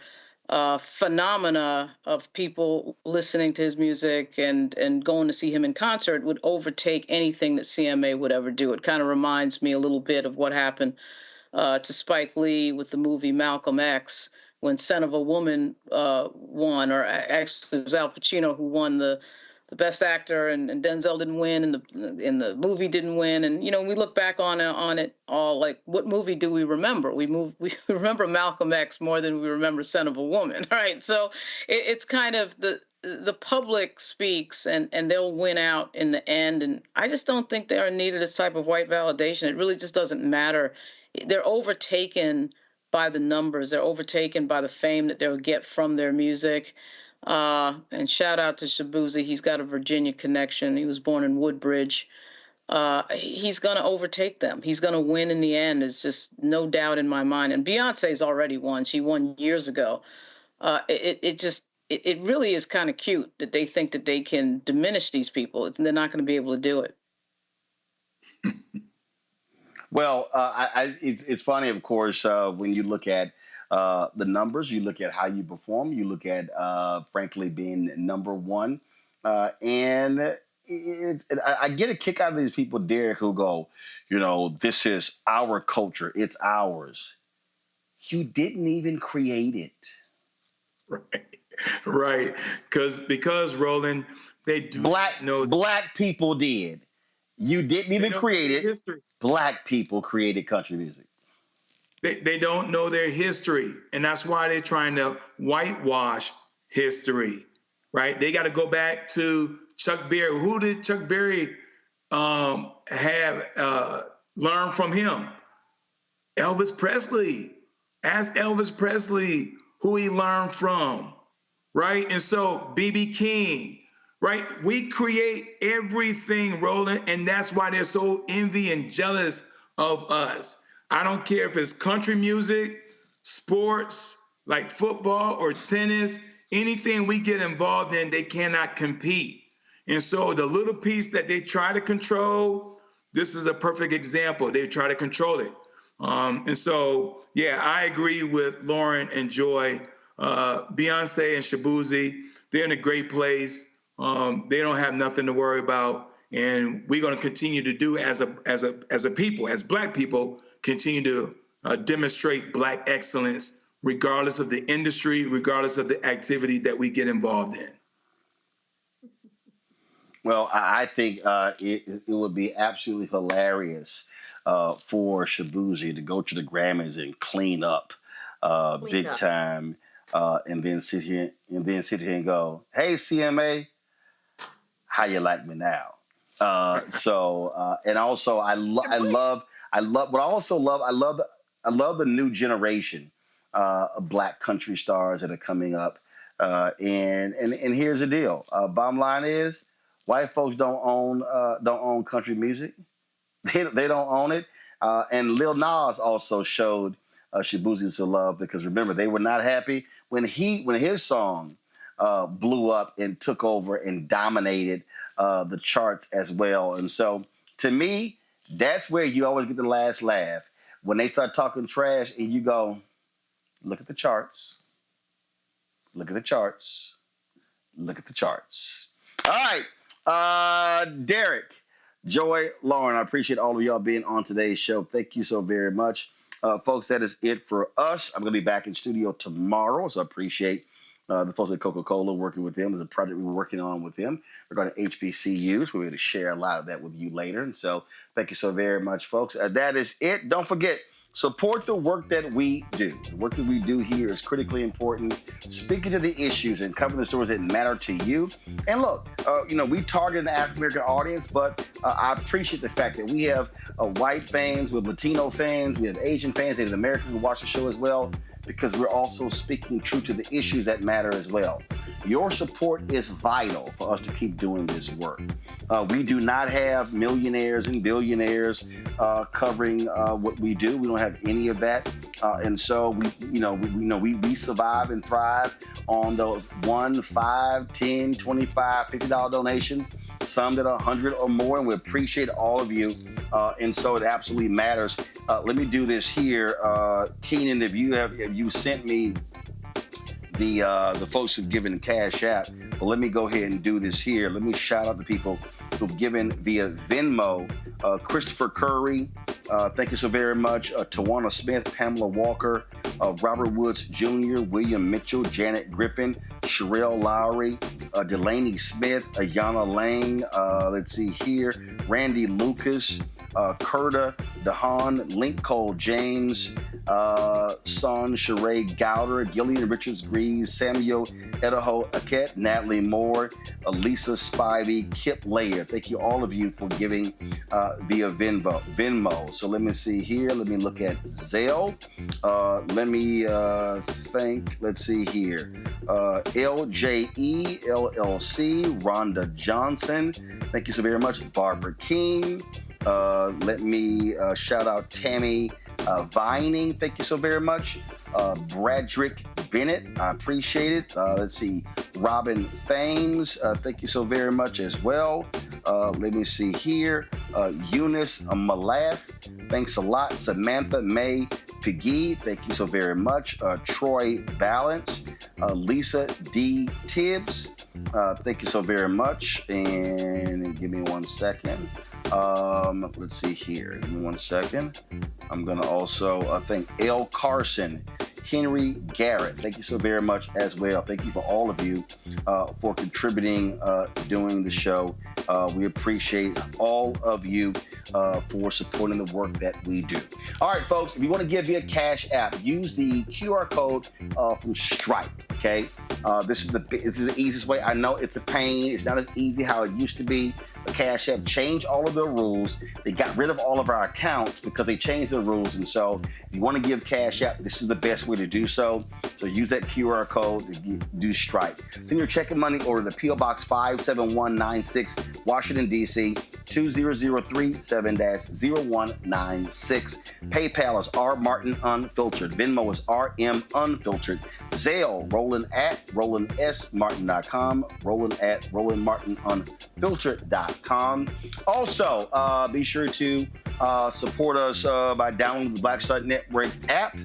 phenomena of people listening to his music and going to see him in concert would overtake anything that CMA would ever do. It kind of reminds me a little bit of what happened to Spike Lee with the movie Malcolm X, when Son of a Woman won, or actually it was Al Pacino who won the Best Actor, and Denzel didn't win, and the movie didn't win. And we look back on it all like, what movie do we remember? We remember Malcolm X more than we remember Son of a Woman, right? So it's kind of the public speaks, and they'll win out in the end. And I just don't think they're in need of this type of white validation. It really just doesn't matter. They're overtaken by the numbers. They're overtaken by the fame that they'll get from their music. And shout out to Shabuzi. He's got a Virginia connection. He was born in Woodbridge. He's going to overtake them. He's going to win in the end. It's just no doubt in my mind. And Beyonce's already won. She won years ago. It really is kind of cute that they think that they can diminish these people. They're not going to be able to do it. Well, it's funny, of course, when you look at the numbers, you look at how you perform, you look at, frankly, being number one. And I get a kick out of these people, Derek, who go, this is our culture. It's ours. You didn't even create it. Right. Because Roland, they do Black people did. You didn't even create it. History. Black people created country music. They don't know their history, and that's why they're trying to whitewash history, right? They got to go back to Chuck Berry. Who did Chuck Berry have learned from him? Elvis Presley. Ask Elvis Presley who he learned from, right? And so B.B. King, right? We create everything, Roland, and that's why they're so envy and jealous of us. I don't care if it's country music, sports, like football or tennis, anything we get involved in, they cannot compete. And so the little piece that they try to control, this is a perfect example. They try to control it. And so, yeah, I agree with Lauren and Joy. Beyonce and Shabuzi, they're in a great place. They don't have nothing to worry about. And we're going to continue to do as a people, as Black people, continue to demonstrate Black excellence, regardless of the industry, regardless of the activity that we get involved in. Well, I think it would be absolutely hilarious for Shabuzi to go to the Grammys and clean up big time, and then sit here and go, "Hey, CMA, how you like me now?" And also I love the new generation of Black country stars that are coming up. And here's the deal. Bottom line is, white folks don't own country music. They don't own it. And Lil Nas also showed Shabuzi some love, because remember, they were not happy when his song blew up and took over and dominated the charts as well. And so, to me, that's where you always get the last laugh, when they start talking trash and you go, look at the charts, look at the charts, look at the charts. All right. Derek, Joy, Lauren, I appreciate all of y'all being on today's show. Thank you so very much. Folks, that is it for us. I'm going to be back in studio tomorrow, so I appreciate the folks at Coca-Cola working with them. There's a project we were working on with them regarding HBCUs. We're going to share a lot of that with you later. And so thank you so very much, folks. That is it. Don't forget, support the work that we do. The work that we do here is critically important, speaking to the issues and covering the stories that matter to you. And look, we target an African-American audience, but I appreciate the fact that we have white fans, we have Latino fans, we have Asian fans, Native Americans who watch the show as well, because we're also speaking true to the issues that matter as well. Your support is vital for us to keep doing this work. We do not have millionaires and billionaires covering what we do. We don't have any of that. And so we survive and thrive on those $1, $5, $10, $25, $50 donations, some that are 100 or more, and we appreciate all of you. And so it absolutely matters. Let me do this here. Keenan, if you sent me the folks who've given Cash App, but let me go ahead and do this here. Let me shout out the people who've given via Venmo. Christopher Curry, thank you so very much. Tawana Smith, Pamela Walker, Robert Woods Jr., William Mitchell, Janet Griffin, Sherelle Lowry, Delaney Smith, Ayana Lang, let's see here, Randy Lucas, Curta DeHaan, Link Cole James, Son Sheree Gowder, Gillian Richards Greaves, Samuel Edaho Aket, Natalie Moore, Lisa Spivey, Kip Layer. Thank you, all of you, for giving via Venmo. So let me see here. Let me look at Zelle. Let me let's see here. LJE, LLC, Rhonda Johnson. Thank you so very much. Barbara King. Let me shout out Tammy Vining. Thank you so very much. Bradrick Bennett. I appreciate it. Let's see. Robin Thames. Thank you so very much as well. Let me see here. Eunice Malath. Thanks a lot. Samantha May Piggy. Thank you so very much. Troy Balance. Lisa D. Tibbs. Thank you so very much. And give me 1 second. Let's see here. Give me 1 second. I'm going to also thank L. Carson, Henry Garrett. Thank you so very much as well. Thank you for all of you for contributing, doing the show. We appreciate all of you for supporting the work that we do. All right, folks, if you want to give via Cash App, use the QR code from Stripe, okay? This is the easiest way. I know it's a pain. It's not as easy how it used to be. Cash App changed all of their rules. They got rid of all of our accounts because they changed their rules. And so if you want to give Cash App, this is the best way to do so. So use that QR code to do Stripe. Send your check and money order to P.O. Box 57196, Washington, D.C. 20037-0196. PayPal is R Martin Unfiltered. Venmo is RM Unfiltered. Zelle, Roland at RolandSMartin.com. Roland at RolandMartinUnfiltered.com. Also, be sure to support us by downloading the Black Star Network app.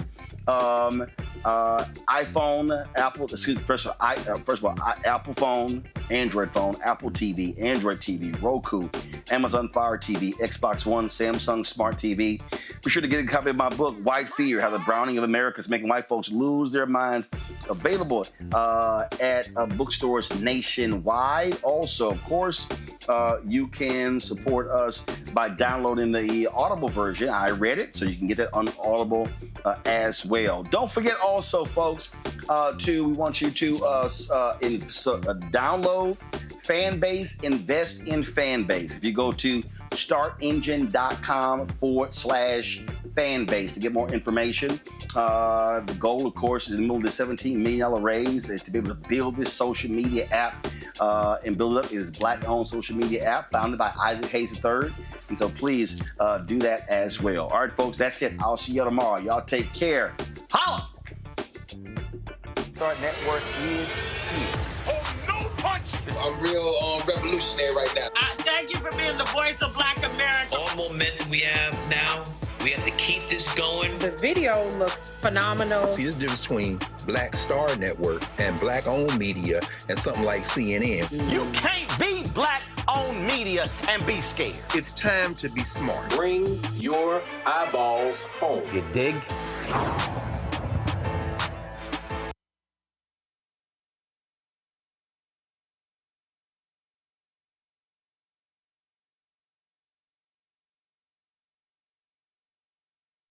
iPhone, Apple, first of all, Apple phone, Android phone, Apple TV, Android TV, Roku, Amazon Fire TV, Xbox One, Samsung Smart TV. Be sure to get a copy of my book, White Fear, How the Browning of America is Making White Folks Lose Their Minds, available at bookstores nationwide. Also, of course, you can support us by downloading the Audible version. I read it, so you can get that on Audible as well. Don't forget also, folks, we want you to download Fanbase, invest in Fanbase. If you go to startengine.com/Fanbase to get more information. The goal, of course, is to move the $17 million raise to be able to build this social media app and build it up. It is a Black-owned social media app founded by Isaac Hayes III. And so please do that as well. All right, folks, that's it. I'll see you tomorrow. Y'all take care. Holla! Start Network is here. Oh, no punch! I'm real revolutionary right now. Thank you for being the voice of Black America. All momentum we have now, we had have to keep this going. The video looks phenomenal. See, this difference between Black Star Network and Black-owned media and something like CNN. You can't be Black-owned media and be scared. It's time to be smart. Bring your eyeballs home. You dig?